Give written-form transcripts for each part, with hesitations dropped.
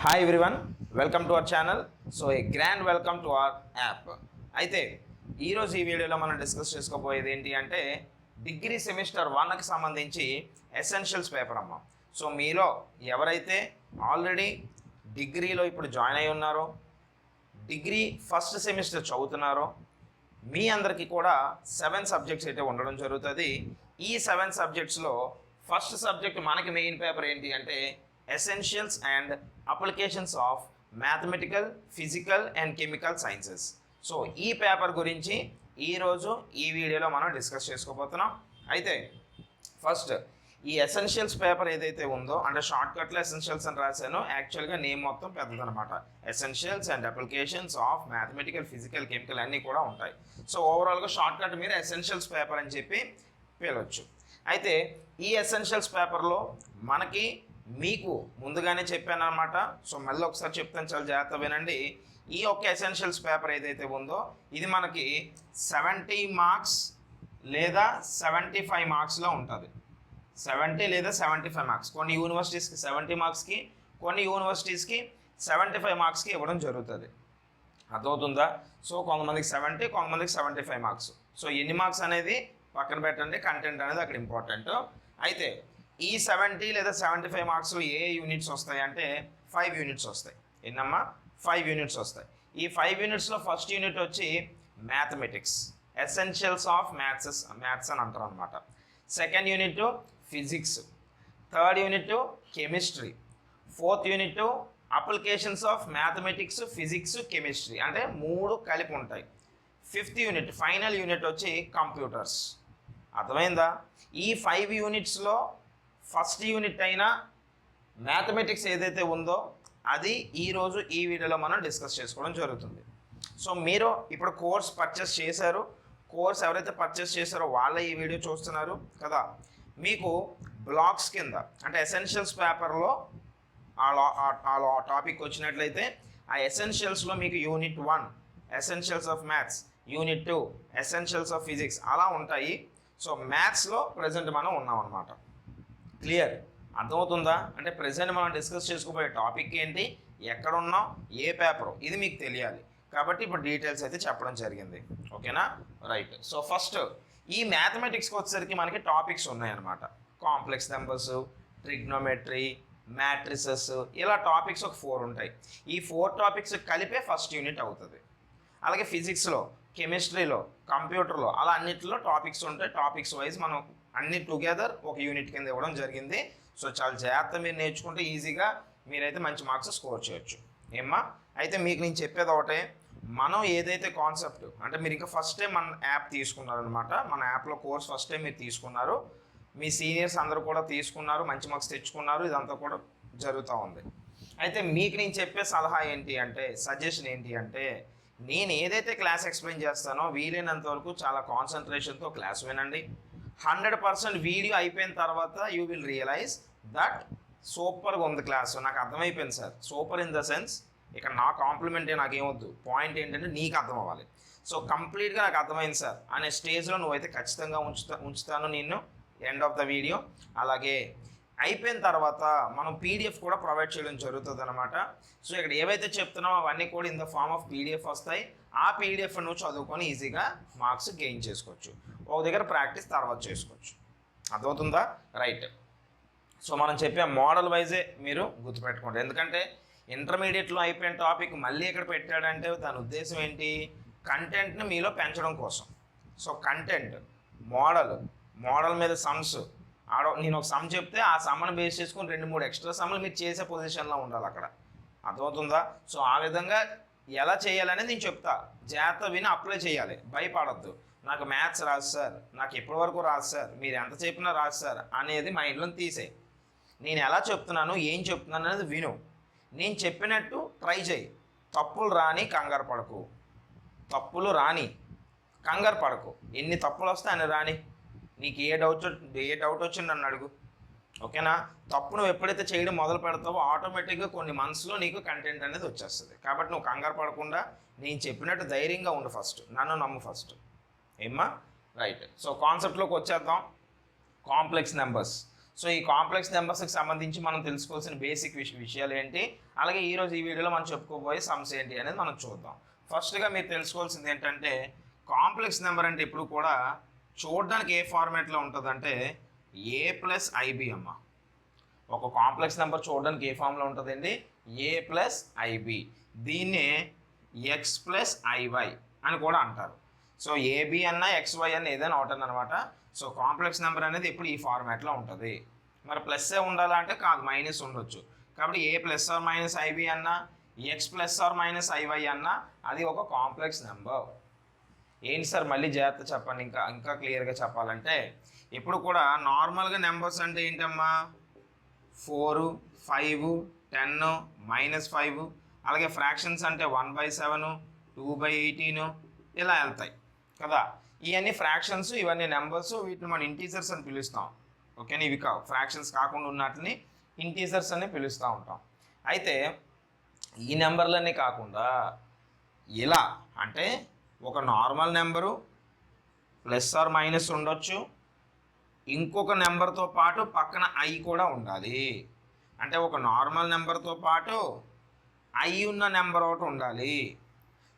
Hi everyone, welcome to our channel. So A grand welcome to our app. అయితే ఈరోజు ఈ వీడియోలో మనం డిస్కస్ చేసుకోబోయేది ఏంటి అంటే డిగ్రీ సెమిస్టర్ 1కి సంబంధించి ఎసెన్షియల్స్ పేపర్ అమ్మ. సో మీలో ఎవరైతే ఆల్రెడీ డిగ్రీలో ఇప్పుడు జాయిన్ అయి ఉన్నారో, డిగ్రీ ఫస్ట్ సెమిస్టర్ చదువుతున్నారో, మీ అందరికీ కూడా 7 సబ్జెక్ట్స్ అయితే ఉండడం జరుగుతుంది. ఈ 7 సబ్జెక్ట్స్లో ఫస్ట్ సబ్జెక్ట్ మనకి మెయిన్ పేపర్ ఏంటి అంటే essentials and applications of mathematical, physical and chemical sciences. So ఈ పేపర్ గురించి ఈరోజు ఈ వీడియోలో మనం డిస్కస్ చేసుకోబోతున్నాం. అయితే ఫస్ట్ ఈ ఎసెన్షియల్స్ పేపర్ ఏదైతే ఉందో, అంటే షార్ట్కట్లో ఎసెన్షియల్స్ అని రాశాను, యాక్చువల్గా నేమ్ మొత్తం పెద్దదనమాట. Essentials and applications of mathematical, physical, chemical అన్నీ కూడా ఉంటాయి. సో ఓవరాల్గా షార్ట్కట్ మీరు ఎసెన్షియల్స్ పేపర్ అని చెప్పి పిలవచ్చు. అయితే ఈ ఎసెన్షియల్స్ పేపర్లో మనకి మీకు ముందుగానే చెప్పాను అనమాట. సో మళ్ళీ ఒకసారి చెప్తాను, చాలా జాగ్రత్త వినండి. ఈ ఒక్క ఎసెన్షియల్స్ పేపర్ ఏదైతే ఉందో ఇది మనకి 70 మార్క్స్ లేదా 75 మార్క్స్లో ఉంటుంది. 70 లేదా 75 మార్క్స్. కొన్ని యూనివర్సిటీస్కి 70 మార్క్స్కి, కొన్ని యూనివర్సిటీస్కి 75 మార్క్స్కి ఇవ్వడం జరుగుతుంది. అర్థమవుతుందా? సో కొంతమందికి 70, కొంతమందికి 75 మార్క్స్. సో ఎన్ని మార్క్స్ అనేది పక్కన పెట్టండి, కంటెంట్ అనేది అక్కడ ఇంపార్టెంట్. అయితే ఈ 70 లేదా 75 మార్క్స్ ఏ యూనిట్స్ వస్తాయి అంటే 5 యూనిట్స్ వస్తాయి. ఎన్నమ్మా? 5 యూనిట్స్ వస్తాయి. ఈ 5 యూనిట్స్లో ఫస్ట్ యూనిట్ వచ్చి మ్యాథమెటిక్స్, ఎసెన్షియల్స్ ఆఫ్ మ్యాథ్స్ అని అంటారు అనమాట. Second unit physics, third unit chemistry, fourth unit applications of mathematics, physics, chemistry, అంటే 3 కలిపి ఉంటాయి. ఫిఫ్త్ యూనిట్, ఫైనల్ యూనిట్ వచ్చి కంప్యూటర్స్. అర్థమైందా? ఈ 5 యూనిట్స్లో ఫస్ట్ యూనిట్ అయిన మ్యాథమెటిక్స్ ఏదైతే ఉందో అది ఈరోజు ఈ వీడియోలో మనం డిస్కస్ చేసుకోవడం జరుగుతుంది. సో మీరు ఇప్పుడు కోర్స్ పర్చేస్ చేశారు, కోర్స్ ఎవరైతే పర్చేస్ చేశారో వాళ్ళ ఈ వీడియో చూస్తున్నారు కదా. మీకు బ్లాక్స్ కింద అంటే ఎసెన్షియల్స్ పేపర్లో ఆ టాపిక్ వచ్చినట్లయితే ఆ ఎసెన్షియల్స్లో మీకు unit 1 essentials of maths, unit 2 essentials of physics అలా ఉంటాయి. సో మ్యాథ్స్లో ప్రజెంట్ మనం ఉన్నాం అనమాట. క్లియర్? అర్థమవుతుందా? అంటే ప్రజెంట్ మనం డిస్కస్ చేసుకోబోయే టాపిక్ ఏంటి, ఎక్కడ ఉన్నాం, ఏ పేపరు, ఇది మీకు తెలియాలి. కాబట్టి ఇప్పుడు డీటెయిల్స్ అయితే చెప్పడం జరిగింది. ఓకేనా? రైట్. సో ఫస్ట్ ఈ మ్యాథమెటిక్స్కి వచ్చేసరికి మనకి టాపిక్స్ ఉన్నాయన్నమాట. కాంప్లెక్స్ నెంబర్స్, ట్రిగ్నోమెట్రీ, మ్యాట్రిసెస్, ఇలా టాపిక్స్ ఒక 4 ఉంటాయి. ఈ 4 టాపిక్స్ కలిపే ఫస్ట్ యూనిట్ అవుతుంది. అలాగే ఫిజిక్స్లో, కెమిస్ట్రీలో, కంప్యూటర్లో అలా అన్నింటిలో టాపిక్స్ ఉంటాయి. టాపిక్స్ వైజ్ మనం అన్ని టుగెదర్ ఒక యూనిట్ కింద ఇవ్వడం జరిగింది. సో చాలా జాగ్రత్త మీరు నేర్చుకుంటే ఈజీగా మీరైతే మంచి మార్క్స్ స్కోర్ చేయొచ్చు. ఏమ్మా? అయితే మీకు నేను చెప్పేది ఒకటే, మనం ఏదైతే కాన్సెప్ట్ అంటే మీరు ఇంకా ఫస్ట్ టైం మన యాప్ తీసుకున్నారనమాట. మన యాప్లో కోర్స్ ఫస్ట్ టైం మీరు తీసుకున్నారు, మీ సీనియర్స్ అందరూ కూడా తీసుకున్నారు, మంచి మార్క్స్ తెచ్చుకున్నారు, ఇదంతా కూడా జరుగుతూ ఉంది. అయితే మీకు నేను చెప్పే సలహా ఏంటి అంటే, సజెషన్ ఏంటి అంటే, నేను ఏదైతే క్లాస్ ఎక్స్ప్లెయిన్ చేస్తానో వీలైనంత వరకు చాలా కాన్సన్ట్రేషన్తో క్లాస్ వినండి. 100% వీడియో అయిపోయిన తర్వాత యూ విల్ రియలైజ్ దట్ సూపర్గా ఉంది క్లాస్, నాకు అర్థమైపోయింది sir. Super in the sense ఇక్కడ నా కాంప్లిమెంటే నాకేమొద్దు, పాయింట్ ఏంటంటే నీకు అర్థం అవ్వాలి. సో కంప్లీట్గా నాకు అర్థమైంది సార్ అనే స్టేజ్లో నువ్వైతే ఖచ్చితంగా ఉంచుతాను నిన్ను ఎండ్ ఆఫ్ ద వీడియో. అలాగే అయిపోయిన తర్వాత మనం పీడిఎఫ్ కూడా ప్రొవైడ్ చేయడం జరుగుతుంది అనమాట. సో ఇక్కడ ఏవైతే చెప్తున్నామో అవన్నీ కూడా in the form of PDF వస్తాయి. ఆ పీడిఎఫ్ నువ్వు చదువుకొని ఈజీగా మార్క్స్ గెయిన్ చేసుకోవచ్చు. ఒక దగ్గర ప్రాక్టీస్ తర్వాత చేసుకోవచ్చు. అర్థమవుతుందా? రైట్. సో మనం చెప్పే మోడల్ వైజే మీరు గుర్తుపెట్టుకోండి. ఎందుకంటే ఇంటర్మీడియట్లో అయిపోయిన టాపిక్ మళ్ళీ ఇక్కడ పెట్టాడంటే దాని ఉద్దేశం ఏంటి, కంటెంట్ని మీలో పెంచడం కోసం. సో కంటెంట్, మోడల్ మీద సమ్స్, నేను ఒక సమ్ చెప్తే ఆ సమ్ని బేస్ చేసుకుని 2-3 ఎక్స్ట్రా సమ్లు మీరు చేసే పొజిషన్లో ఉండాలి అక్కడ. అర్థమవుతుందా? సో ఆ విధంగా ఎలా చేయాలనేది నేను చెప్తా, జాగ్రత్త విని అప్లై చేయాలి. భయపడద్దు, నాకు మ్యాథ్స్ రాదు సార్, నాకు ఎప్పటి వరకు రాదు సార్, మీరు ఎంత చెప్పినా రాదు సార్ అనేది మైండ్లో తీసేయి. నేను ఎలా చెప్తున్నాను, ఏం చెప్తున్నాను అనేది విను. నేను చెప్పినట్టు ట్రై చేయి. తప్పులు రాని కంగారు పడకు, కంగారు పడకు. ఎన్ని తప్పులు వస్తే అని రాని. నీకు ఏ డౌట్ వచ్చింది నన్ను అడుగు. ఓకేనా? తప్పు నువ్వు ఎప్పుడైతే చేయడం మొదలు పెడతావో ఆటోమేటిక్గా కొన్ని మంత్స్లో నీకు కంటెంట్ అనేది వచ్చేస్తుంది. కాబట్టి నువ్వు కంగారు పడకుండా నేను చెప్పినట్టు ధైర్యంగా ఉండు, ఫస్ట్ నన్ను నమ్ము ఫస్ట్. ఏమ్మా? రైట్. సో కాన్సెప్ట్లోకి వచ్చేద్దాం. Complex numbers. సో ఈ కాంప్లెక్స్ నెంబర్స్కి సంబంధించి మనం తెలుసుకోవాల్సిన బేసిక్ విషయాలు ఏంటి, అలాగే ఈరోజు ఈ వీడియోలో మనం చెప్పుకోబోయే సమ్స్ ఏంటి అనేది మనం చూద్దాం. ఫస్ట్గా మీరు తెలుసుకోవాల్సింది ఏంటంటే కాంప్లెక్స్ నెంబర్ అంటే ఇప్పుడు కూడా చూడడానికి ఏ ఫార్మాట్లో ఉంటుందంటే ఏ ప్లస్ ఐబి అమ్మ. ఒక కాంప్లెక్స్ నెంబర్ చూడడానికి ఏ ఫామ్లో ఉంటుందండి, ఏ ప్లస్ ఐబి. దీన్నే ఎక్స్ ప్లస్ ఐవై అని కూడా అంటారు. సో ఏబి అన్న ఎక్స్వై అన్న ఏదైనా ఒకటి అనమాట. సో కాంప్లెక్స్ నెంబర్ అనేది ఇప్పుడు ఈ ఫార్మాట్లో ఉంటుంది. మరి ప్లస్ ఏ ఉండాలా అంటే కాదు, మైనస్ ఉండొచ్చు. కాబట్టి a plus or minus i b అన్న, x plus or minus i y అన్న అది ఒక కాంప్లెక్స్ నెంబర్. ఏంటి సార్ మళ్ళీ జాగ్రత్త చెప్పండి, ఇంకా క్లియర్గా చెప్పాలంటే ఇప్పుడు కూడా నార్మల్గా నెంబర్స్ అంటే ఏంటమ్మా, 4, 5, 10, -5, అలాగే ఫ్రాక్షన్స్ అంటే 1/7, 2/18 ఇలా వెళ్తాయి కదా. ఇవన్నీ ఫ్రాక్షన్స్, ఇవన్నీ నెంబర్స్, వీటిని మనం ఇంటీజర్స్ అని పిలుస్తాం. ఓకేనా, ఇవి కావు ఫ్రాక్షన్స్ కాకుండా ఉన్నట్లని ఇంటీజర్స్ అని పిలుస్తూ ఉంటాం. అయితే ఈ నెంబర్లన్నీ కాకుండా ఇలా అంటే ఒక normal number plus or minus ఉండొచ్చు, ఇంకొక నెంబర్తో పాటు పక్కన ఐ కూడా ఉండాలి. అంటే ఒక నార్మల్ నెంబర్తో పాటు ఐ ఉన్న నెంబర్ ఒకటి ఉండాలి.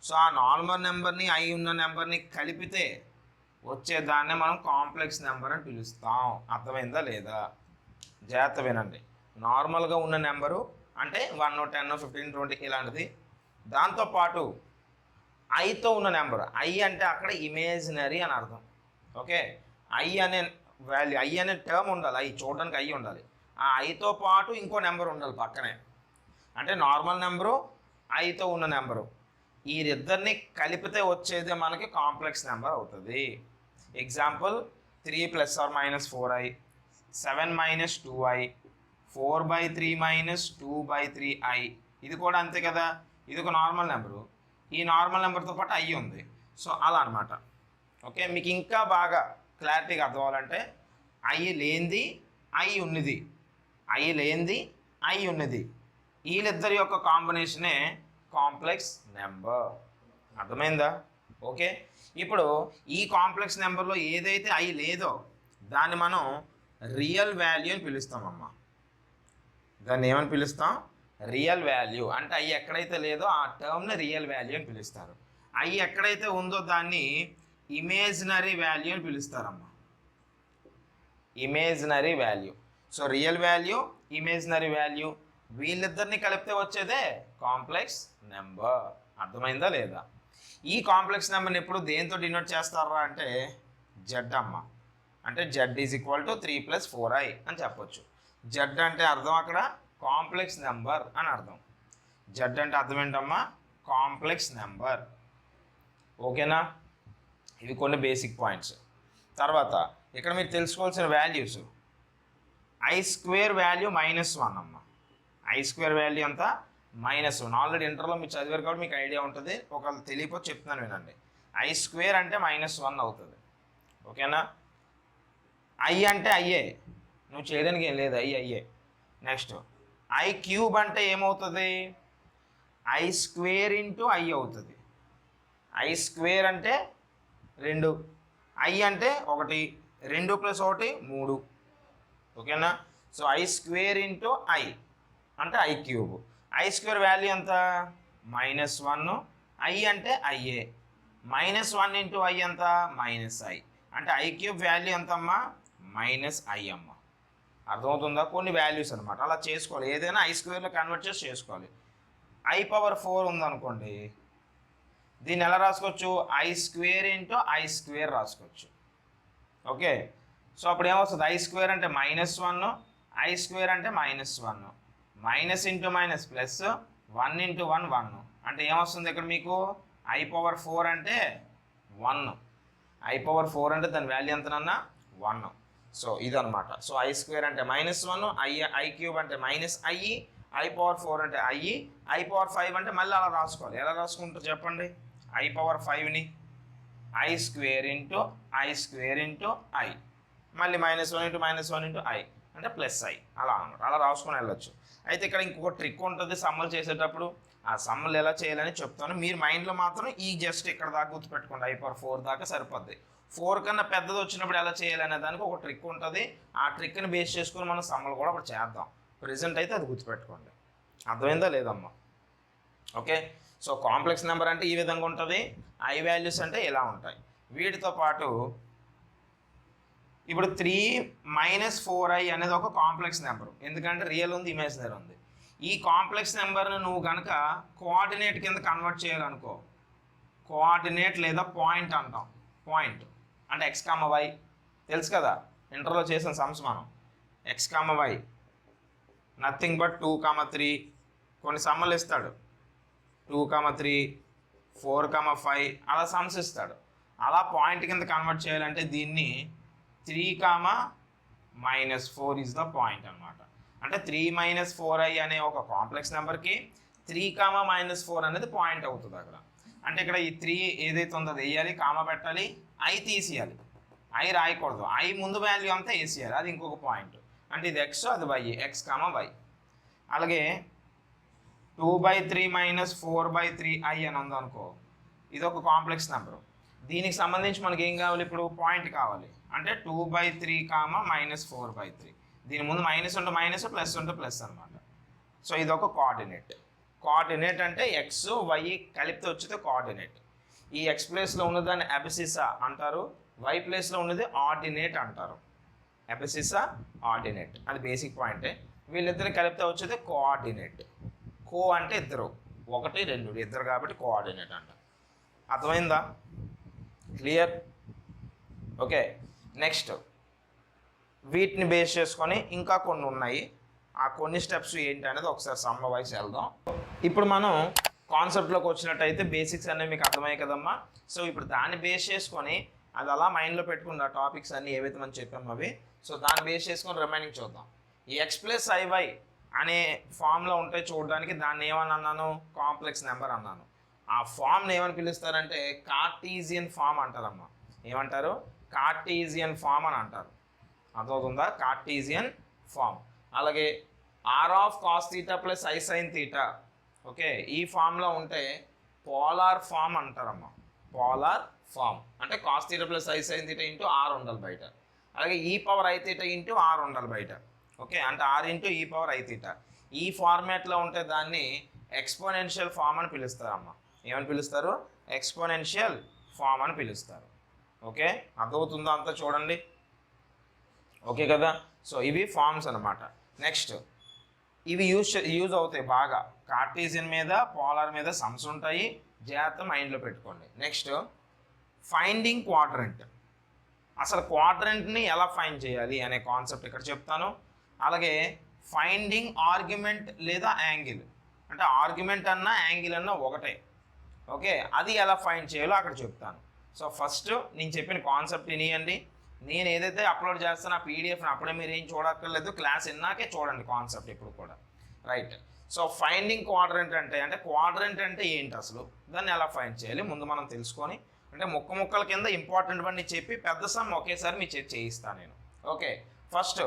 సో ఆ నార్మల్ నెంబర్ని ఐ ఉన్న నెంబర్ని కలిపితే వచ్చేదాన్ని మనం కాంప్లెక్స్ నెంబర్ అని పిలుస్తాం. అర్థమైందా లేదా, జాగ్రత్త వినండి. నార్మల్గా ఉన్న నెంబరు అంటే 1, 10, 15, 20 ఇలాంటిది, దాంతోపాటు ఐతో ఉన్న నెంబర్. ఐ అంటే అక్కడ ఇమేజినరీ అని అర్థం. ఓకే, ఐ అనే వాల్యూ, ఐ అనే టర్మ్ ఉండాలి, ఐ చూడడానికి ఐ ఉండాలి. ఆ ఐతో పాటు ఇంకో నెంబర్ ఉండాలి పక్కనే. అంటే నార్మల్ నెంబరు ఐతో ఉన్న నెంబరు, ఈ ఇద్దరిని కలిపితే వచ్చేది మనకి కాంప్లెక్స్ నెంబర్ అవుతుంది. Example 3 + or - 4i, 7 - 2i, 4/3 - 2/3i. ఇది కూడా అంతే కదా, ఇది ఒక నార్మల్ నెంబరు, ఈ నార్మల్ నెంబర్తో పాటు ఐ ఉంది. సో అలా అనమాట. ఓకే, మీకు ఇంకా బాగా క్లారిటీగా అర్థం అవ్వాలంటే ఐ లేనిది ఐ ఉన్నది, ఐ లేనిది ఐ ఉన్నది, వీళ్ళిద్దరి యొక్క కాంబినేషనే కాంప్లెక్స్ నెంబర్. అర్థమైందా? ఓకే, ఇప్పుడు ఈ కాంప్లెక్స్ నెంబర్లో ఏదైతే ఐ లేదో దాన్ని మనం రియల్ వాల్యూ అని పిలుస్తామమ్మా. దాన్ని ఏమని పిలుస్తాం, రియల్ వాల్యూ. అంటే ఐ ఎక్కడైతే లేదో ఆ టర్మ్ని రియల్ వాల్యూ అని పిలుస్తారు. ఐ ఎక్కడైతే ఉందో దాన్ని ఇమేజినరీ వాల్యూ అని పిలుస్తారమ్మా. Imaginary value. So real value, imaginary value, వీళ్ళిద్దరిని కలిపితే వచ్చేదే కాంప్లెక్స్ నెంబర్. అర్థమైందా లేదా? ఈ కాంప్లెక్స్ నెంబర్ని ఎప్పుడు దేంతో డినోట్ చేస్తారా అంటే జెడ్ అమ్మ. అంటే Z is equal to 3 + 4i అని చెప్పొచ్చు. జెడ్ అంటే అర్థం అక్కడ కాంప్లెక్స్ నెంబర్ అని అర్థం. జెడ్ అంటే అర్థం ఏంటమ్మా, కాంప్లెక్స్ నెంబర్. ఓకేనా, ఇవి కొన్ని బేసిక్ పాయింట్స్. తర్వాత ఇక్కడ మీరు తెలుసుకోవాల్సిన వాల్యూస్, i² వాల్యూ -1 అమ్మ. i² వాల్యూ అంతా -1. ఆల్రెడీ ఇంటర్లో మీరు చదివారు కాబట్టి మీకు ఐడియా ఉంటుంది, ఒకవేళ తెలియకపోతే చెప్తున్నాను వినండి. i² అంటే -1 అవుతుంది. ఓకేనా, ఐ అంటే అయ్యే, నువ్వు చేయడానికి ఏం లేదు, అయ్యే. నెక్స్ట్ i³ అంటే ఏమవుతుంది, i² × i అవుతుంది. i² అంటే 2, i అంటే 1, 2 + 1 3. ఓకేనా, సో i² × i అంటే i³. i² వాల్యూ ఎంత, -1, i అంటే అయ్యే, -1 × i ఎంత, -i. అంటే i³ వాల్యూ ఎంతమ్మా, -i అమ్మ. అర్థమవుతుందా? కొన్ని వాల్యూస్ అనమాట, అలా చేసుకోవాలి. ఏదైనా i² కన్వర్ట్ చేసి చేసుకోవాలి. i⁴ ఉందనుకోండి, దీన్ని ఎలా రాసుకోవచ్చు, i² × i² రాసుకోవచ్చు. ఓకే, సో అప్పుడు ఏమొస్తుంది, i² అంటే -1, i² అంటే -1, మైనస్ ఇంటూ మైనస్ ప్లస్, 1 × 1 1. అంటే ఏమొస్తుంది ఇక్కడ మీకు, i⁴ అంటే 1, i⁴ అంటే దాని వాల్యూ ఎంతనన్నా 1. సో ఇదనమాట. సో i² అంటే -1, i³ అంటే -i, i⁴ అంటే i, i⁴ అంటే మళ్ళీ అలా రాసుకోవాలి. ఎలా రాసుకుంటారు చెప్పండి, i⁴ని i² × i, మళ్ళీ -1 × -1 × i అంటే +i, అలా అనమాట. అలా రాసుకొని వెళ్ళొచ్చు. అయితే ఇక్కడ ఇంకొక ట్రిక్ ఉంటుంది సమ్మలు చేసేటప్పుడు, ఆ సమ్మలు ఎలా చేయాలని చెప్తాను. మీరు మైండ్లో మాత్రం ఈ జస్ట్ ఇక్కడ దాకా గుర్తుపెట్టుకోండి, i⁴ దాకా సరిపోద్ది. 4 కన్నా పెద్దది వచ్చినప్పుడు ఎలా చేయాలనే దానికి ఒక ట్రిక్ ఉంటుంది. ఆ ట్రిక్ని బేస్ చేసుకుని మనం సమ్మలు కూడా ఇప్పుడు చేద్దాం. ప్రెజెంట్ అయితే అది గుర్తుపెట్టుకోండి. అర్థమైందా లేదమ్మా? ఓకే. సో కాంప్లెక్స్ నెంబర్ అంటే ఈ విధంగా ఉంటుంది. ఐ వాల్యూస్ అంటే ఇలా ఉంటాయి. వీటితో పాటు ఇప్పుడు 3 - 4i అనేది ఒక కాంప్లెక్స్ నెంబర్. ఎందుకంటే రియల్ ఉంది, ఇమేజినరీ ఉంది. ఈ కాంప్లెక్స్ నెంబర్ను నువ్వు కనుక కోఆర్డినేట్ కింద కన్వర్ట్ చేయాలనుకో, కోఆర్డినేట్ లేదా పాయింట్ అంటాం. పాయింట్ అంటే x, y తెలుసు కదా, ఇంటర్లో చేసిన సమ్స్ మనం. x, y నథింగ్ బట్ 2, 3 కొన్ని సమ్మలు ఇస్తాడు. 2, 3, 4, 5 అలా సమ్స్ ఇస్తాడు. అలా పాయింట్ కింద కన్వర్ట్ చేయాలంటే దీన్ని 3, -4 ఇస్ ద పాయింట్ అనమాట. అంటే 3 - 4i అనే ఒక కాంప్లెక్స్ నెంబర్కి 3, -4 అనేది పాయింట్ అవుతుంది అక్కడ. అంటే ఇక్కడ ఈ 3 ఏదైతే ఉందో అది వేయాలి, కామా పెట్టాలి, i తీసేయాలి. i రాయకూడదు, i ముందు వాల్యూ అంతా వేసేయాలి, అది ఇంకొక పాయింట్. అంటే ఇది x, అది y, x, y. అలాగే 2/3 - 4/3i అని ఉందనుకో, ఇది ఒక కాంప్లెక్స్ నెంబరు. దీనికి సంబంధించి మనకి ఏం కావాలి, ఇప్పుడు పాయింట్ కావాలి. అంటే 2/3, -4/3. దీని ముందు మైనస్ ఉంటే మైనస్, ప్లస్ ఉంటే ప్లస్ అనమాట. సో ఇది ఒక కోఆర్డినేట్. కోఆర్డినేట్ అంటే ఎక్స్, వై కలిపితే వచ్చేది కోఆర్డినేట్. ఈ ఎక్స్ ప్లేస్లో ఉన్నదాన్ని అబసిసా అంటారు, వై ప్లేస్లో ఉన్నది ఆర్డినేట్ అంటారు. అబసిసా, ఆర్డినేట్ అది బేసిక్ పాయింటే. వీళ్ళిద్దరిని కలిపితే వచ్చేది కోఆర్డినేట్. కో అంటే ఇద్దరు, 1, 2 ఇద్దరు కాబట్టి కోఆర్డినేట్ అంటారు. అర్థమైందా? క్లియర్? ఓకే. నెక్స్ట్ వీటిని బేస్ చేసుకొని ఇంకా కొన్ని ఉన్నాయి. ఆ కొన్ని స్టెప్స్ ఏంటి అనేది ఒకసారి సమ్మ వైస్ వెళ్దాం. ఇప్పుడు మనం కాన్సెప్ట్లోకి వచ్చినట్టయితే బేసిక్స్ అనేవి మీకు అర్థమయ్యాయి కదమ్మా. సో ఇప్పుడు దాన్ని బేస్ చేసుకొని అది అలా మైండ్లో పెట్టుకున్న టాపిక్స్ అన్నీ ఏవైతే మనం చెప్పాము అవి. సో దాన్ని బేస్ చేసుకొని రిమైనింగ్ చూద్దాం. ఈ x + iy అనే ఫామ్లో ఉంటే చూడడానికి దాన్ని ఏమని అన్నాను, కాంప్లెక్స్ నెంబర్ అన్నాను. ఆ ఫామ్ని ఏమని పిలుస్తారంటే కార్టీజియన్ ఫామ్ అంటారమ్మా. ఏమంటారు? కార్టీజియన్ ఫామ్ అని అంటారు. అర్థమవుతుందా? Cartesian form. అలాగే r(cos θ + i sin θ) ఓకే, ఈ ఫామ్లో ఉంటే పోలార్ ఫామ్ అంటారమ్మా. పోలార్ ఫామ్ అంటే cos θ + i sin θ into r ఉండాలి బయట. అలాగే e⁻iθ ఇంటూ r ఉండాలి బయట. ఓకే, అంటే r ఇంటూ e⁻iθ. ఈ ఫార్మాట్లో ఉంటే దాన్ని ఎక్స్పోనెన్షియల్ ఫామ్ అని పిలుస్తారమ్మా. ఏమని పిలుస్తారు? ఎక్స్పోనెన్షియల్ ఫామ్ అని పిలుస్తారు. ఓకే, అర్థమవుతుందా అంతా? చూడండి. ఓకే కదా. సో ఇవి ఫార్మ్స్ అనమాట. నెక్స్ట్ ఇవి యూజ్ అవుతాయి బాగా. కార్టీజియన్ మీద, పోలార్ మీద సమ్స్ ఉంటాయి, జాగ్రత్త మైండ్లో పెట్టుకోండి. Next finding quadrant. అసలు క్వాడ్రంట్ని ఎలా ఫైండ్ చేయాలి అనే కాన్సెప్ట్ ఇక్కడ చెప్తాను. అలాగే ఫైండింగ్ ఆర్గ్యుమెంట్ లేదా యాంగిల్. అంటే ఆర్గ్యుమెంట్ అన్నా యాంగిల్ అన్నా ఒకటే. ఓకే, అది ఎలా ఫైండ్ చేయాలో అక్కడ చెప్తాను. సో ఫస్ట్ నేను చెప్పిన కాన్సెప్ట్ వినియండి. నేను ఏదైతే అప్లోడ్ చేస్తానో ఆ పీడిఎఫ్ని అప్పుడే మీరు ఏం చూడక్కర్లేదు, క్లాస్ విన్నాకే చూడండి కాన్సెప్ట్ ఇప్పుడు కూడా. రైట్. సో ఫైండింగ్ క్వాడ్రంట్ అంటే క్వాడ్రంట్ అంటే ఏంటి, అసలు దాన్ని ఎలా ఫైండ్ చేయాలి ముందు మనం తెలుసుకొని, అంటే ముక్కల కింద ఇంపార్టెంట్ అన్నీ చెప్పి పెద్ద సమ్ ఒకేసారి మీ చేయిస్తాను నేను. ఓకే, ఫస్ట్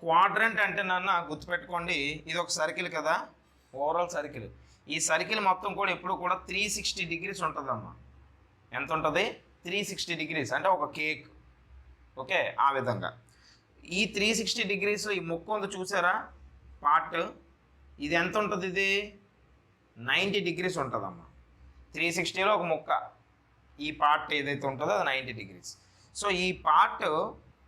క్వాడ్రంట్ అంటే నన్ను గుర్తుపెట్టుకోండి, ఇది ఒక సర్కిల్ కదా, ఓవరాల్ సర్కిల్. ఈ సర్కిల్ మొత్తం కూడా ఎప్పుడు కూడా 360 డిగ్రీస్ ఉంటుందమ్మా. ఎంత ఉంటుంది? 360 డిగ్రీస్ అంటే ఒక కేక్. ఓకే, ఆ విధంగా ఈ 360 డిగ్రీస్ ఈ ముక్క ఉంది చూసారా పార్ట్, ఇది ఎంత ఉంటుంది? ఇది 90 డిగ్రీస్ ఉంటుందమ్మా. 360లో ఒక ముక్క, ఈ పార్ట్ ఏదైతే ఉంటుందో అది 90 డిగ్రీస్. సో ఈ పార్ట్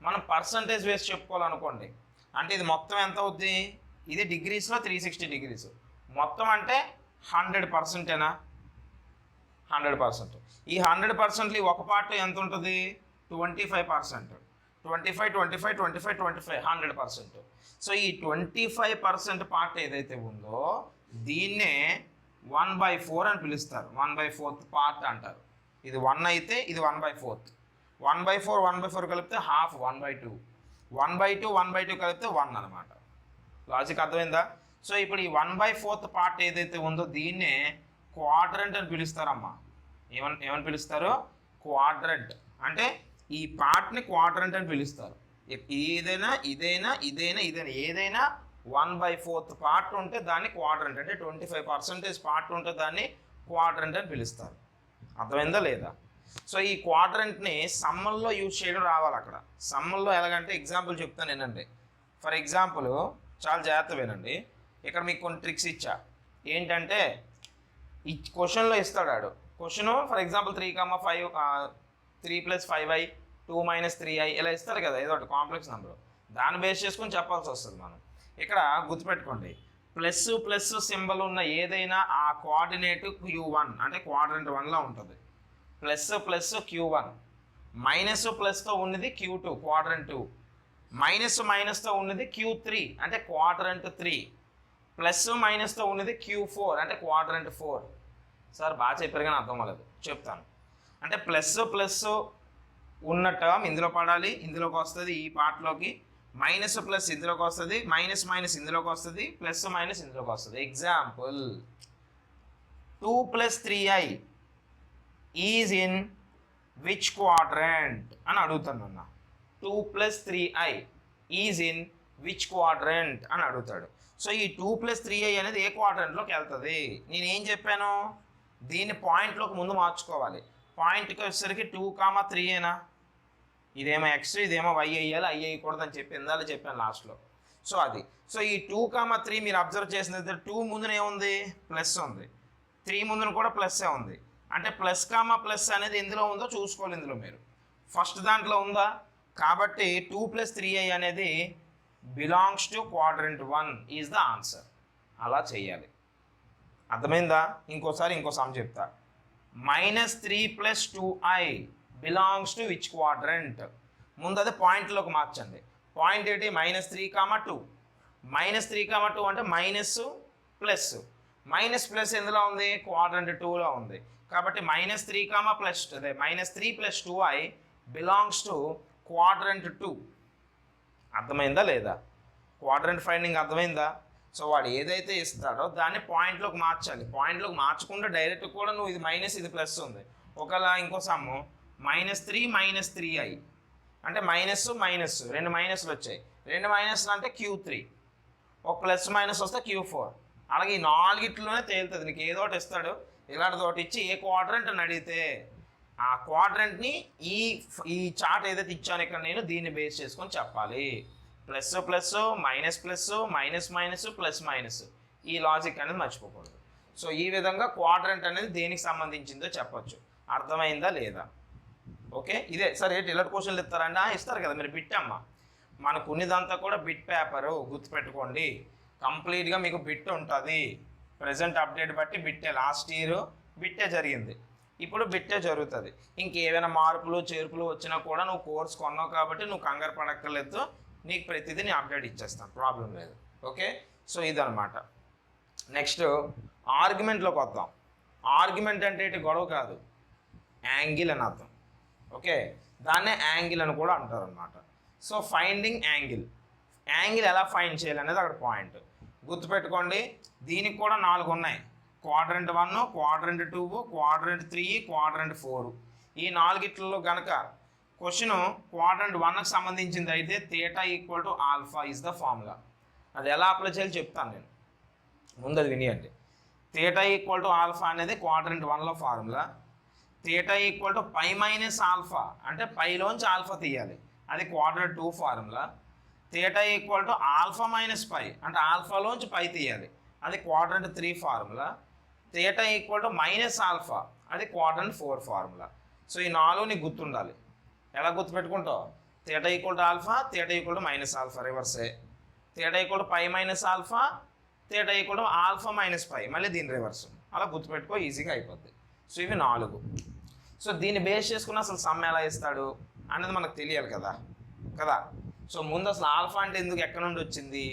మనం పర్సంటేజ్ వేసి చెప్పుకోవాలనుకోండి, అంటే ఇది మొత్తం ఎంత అవుద్ది? ఇది డిగ్రీస్లో 360 డిగ్రీస్ మొత్తం అంటే 100%ఏనా? 100%. ఈ 100%లో ఒక పార్ట్ ఎంత ఉంటుంది? 25%. 100%. సో ఈ 25% పార్ట్ ఏదైతే ఉందో దీన్నే 1/4 అని పిలుస్తారు. 1/4 పార్ట్ అంటారు. ఇది 1 అయితే ఇది 1/4. 1/4 కలిపితే హాఫ్, 1/2. 1/2 కలిపితే 1 అనమాట. లాజిక్ అర్థమైందా? సో ఇప్పుడు ఈ 1/4 పార్ట్ ఏదైతే ఉందో దీన్నే క్వాడ్రంట్ అని పిలుస్తారమ్మా. ఏమని పిలుస్తారు? క్వాడ్రంట్. అంటే ఈ పార్ట్ని క్వాడ్రంట్ అని పిలుస్తారు. ఏదైనా 1/4 పార్ట్ ఉంటే దాన్ని క్వాడ్రంట్, అంటే 25% పార్ట్ ఉంటే దాన్ని క్వాడ్రంట్ అని పిలుస్తారు. అర్థమైందా లేదా? సో ఈ క్వాడ్రంట్ని సమ్మల్లో యూజ్ చేయడం రావాలి. అక్కడ సమ్మల్లో ఎలాగంటే ఎగ్జాంపుల్ చెప్తాను వినండి. ఫర్ ఎగ్జాంపుల్ చాలా జాగ్రత్త వినండి. ఇక్కడ మీకు కొన్ని ట్రిక్స్ ఇచ్చా. ఏంటంటే ఈ క్వశ్చన్లో ఇస్తాడు ఆడు question. For example 3,5 3 + 5i 2 - 3i ఇలా ఇస్తారు కదా, ఏదో ఒకటి కాంప్లెక్స్ నెంబర్. దాన్ని బేస్ చేసుకొని చెప్పాల్సి వస్తుంది మనం. ఇక్కడ గుర్తుపెట్టుకోండి, ప్లస్ ప్లస్ సింబల్ ఉన్న ఏదైనా ఆ కోఆర్డినేట్ Q1 అంటే క్వాడ్రంట్ 1లో ఉంటుంది. ప్లస్ ప్లస్ Q1, మైనస్ ప్లస్తో ఉన్నది Q2 క్వాడ్రంట్ 2, మైనస్ మైనస్తో ఉన్నది Q3 అంటే క్వాడ్రంట్ 3, ప్లస్ మైనస్తో ఉన్నది Q4 అంటే క్వాడ్రంట్ 4. సార్ బాగా చెప్పారు కానీ అర్థం అవ్వలేదు, చెప్తాను. అంటే ప్లస్ ప్లస్ ఉన్న టర్మ్ ఇందులో పడాలి, ఇందులోకి వస్తుంది ఈ పార్ట్లోకి. మైనస్ ప్లస్ ఇందులోకి వస్తుంది, మైనస్ మైనస్ ఇందులోకి వస్తుంది, ప్లస్ మైనస్ ఇందులోకి వస్తుంది. Example 2 + 3i is in which quadrant అని అడుగుతాను అన్న. 2 + 3i is in which quadrant అని అడుగుతాడు. సో ఈ 2 + 3i అనేది ఏ క్వాడ్రంట్లోకి వెళ్తుంది? నేనేం చెప్పాను, దీన్ని పాయింట్లోకి ముందు మార్చుకోవాలి. పాయింట్కి వచ్చేసరికి 2, 3 ఇదేమో ఎక్స్ ఇదేమో వై అయ్యాలి, ఐ అయ్యకూడదని చెప్పి ఇందాక చెప్పాను లాస్ట్లో. సో అది. సో ఈ 2, 3 మీరు అబ్జర్వ్ చేసినట్టు 2 ముందున ఏముంది, ప్లస్ ఉంది. 3 ముందున కూడా ప్లస్సే ఉంది. అంటే ప్లస్ ప్లస్ అనేది ఎందులో ఉందో చూసుకోవాలి. ఇందులో మీరు ఫస్ట్ దాంట్లో ఉందా, కాబట్టి 2 + 3i అనేది belongs to quadrant 1 is the answer. అలా చేయాలి. అర్థమైందా? ఇంకోసారి ఇంకో సమ్ చెప్తా. -3 + 2i belongs to which quadrant. ముందు అదే పాయింట్లోకి మార్చండి. పాయింట్ ఏంటి, -3, 2. -3, 2 అంటే మైనస్ ప్లస్. మైనస్ ప్లస్ ఎందులో ఉంది, క్వాడ్రంట్ 2లో ఉంది. కాబట్టి -3, అదే -3 + 2i బిలాంగ్స్ టు క్వాడ్రంట్ 2. అర్థమైందా లేదా? క్వాడ్రంట్ ఫైండింగ్ అర్థమైందా? సో వాడు ఏదైతే ఇస్తాడో దాన్ని పాయింట్లోకి మార్చాలి. పాయింట్లోకి మార్చకుండా డైరెక్ట్ కూడా నువ్వు ఇది మైనస్ ఇది ప్లస్ ఉంది. ఒకలా ఇంకో సమ్ము -3 - 3i అంటే మైనస్ మైనస్, 2 మైనస్లు వచ్చాయి. 2 మైనస్లు అంటే Q3, ఒక ప్లస్ మైనస్ వస్తే Q4. అలాగే ఈ 4 తేలుతుంది. నీకు ఏదో ఒకటి ఇస్తాడు, ఇలాంటి ఒకటి ఇచ్చి ఏ క్వాడ్రంట్ అని అడిగితే ఆ క్వాడ్రంట్ని ఈ చార్ట్ ఏదైతే ఇచ్చాను ఇక్కడ నేను దీన్ని బేస్ చేసుకొని చెప్పాలి. Plus plus, minus plus, minus minus, plus minus. ఈ లాజిక్ అనేది మర్చిపోకూడదు. సో ఈ విధంగా క్వాడ్రంట్ అనేది దేనికి సంబంధించిందో చెప్పొచ్చు. అర్థమైందా లేదా? ఓకే, ఇదే సార్ ఏంటి ఇలాంటి క్వశ్చన్లు ఇస్తారండి? ఇస్తారు కదా, మీరు బిట్ అమ్మ. మనకు ఉన్నదంతా కూడా బిట్ పేపరు, గుర్తుపెట్టుకోండి. కంప్లీట్గా మీకు బిట్ ఉంటుంది. ప్రజెంట్ అప్డేట్ బట్టి బిట్టే, లాస్ట్ ఇయర్ బిట్టే జరిగింది, ఇప్పుడు బిట్టే జరుగుతుంది. ఇంకేమైనా మార్పులు చేర్పులు వచ్చినా కూడా నువ్వు కోర్స్ కొన్నావు కాబట్టి నువ్వు కంగారు పడక్కర్లేదు. నీకు ప్రతిదీ నేను అప్డేట్ ఇచ్చేస్తాను, ప్రాబ్లం లేదు. ఓకే, సో ఇదనమాట. నెక్స్ట్ ఆర్గ్యుమెంట్లోకి వద్దాం. ఆర్గ్యుమెంట్ అంటే ఏంటి, గొడవ కాదు, యాంగిల్ అని అర్థం. ఓకే, దాన్నే యాంగిల్ అని కూడా అంటారు అనమాట. సో ఫైండింగ్ యాంగిల్, యాంగిల్ ఎలా ఫైండ్ చేయాలి అనేది అక్కడ పాయింట్. గుర్తుపెట్టుకోండి, దీనికి కూడా 4 ఉన్నాయి. Quadrant 1, quadrant 2, quadrant 3, quadrant 4. ఈ 4 కనుక క్వశ్చన్ క్వాడ్రంట్ 1కి సంబంధించింది అయితే θ = α ఇస్ ద ఫార్ములా. అది ఎలా అప్లై చేయాలి చెప్తాను నేను, ముందు అది వినియండి. θ = α అనేది క్వాడ్రంట్ 1లో ఫార్ములా. θ = π - α అంటే పైలోంచి ఆల్ఫా తీయాలి, అది క్వాడ్రంట్ 2 ఫార్ములా. θ = α - π అంటే ఆల్ఫాలోంచి పై తీయాలి, అది క్వాడ్రంట్ 3 ఫార్ములా. θ = -α అది క్వాడ్రంట్ 4 ఫార్ములా. సో ఈ 4 నీకు గుర్తుండాలి. ఎలా గుర్తుపెట్టుకుంటావు, θ = α, θ = -α రివర్సే, θ = π - α, θ = α - π మళ్ళీ దీని రివర్స్. అలా గుర్తుపెట్టుకో, ఈజీగా అయిపోద్ది. సో ఇవి 4. సో దీన్ని బేస్ చేసుకుని అసలు సమ్ ఎలా ఇస్తాడు అనేది మనకు తెలియాలి కదా. సో ముందు అసలు ఆల్ఫా అంటే ఎందుకు, ఎక్కడి నుండి వచ్చింది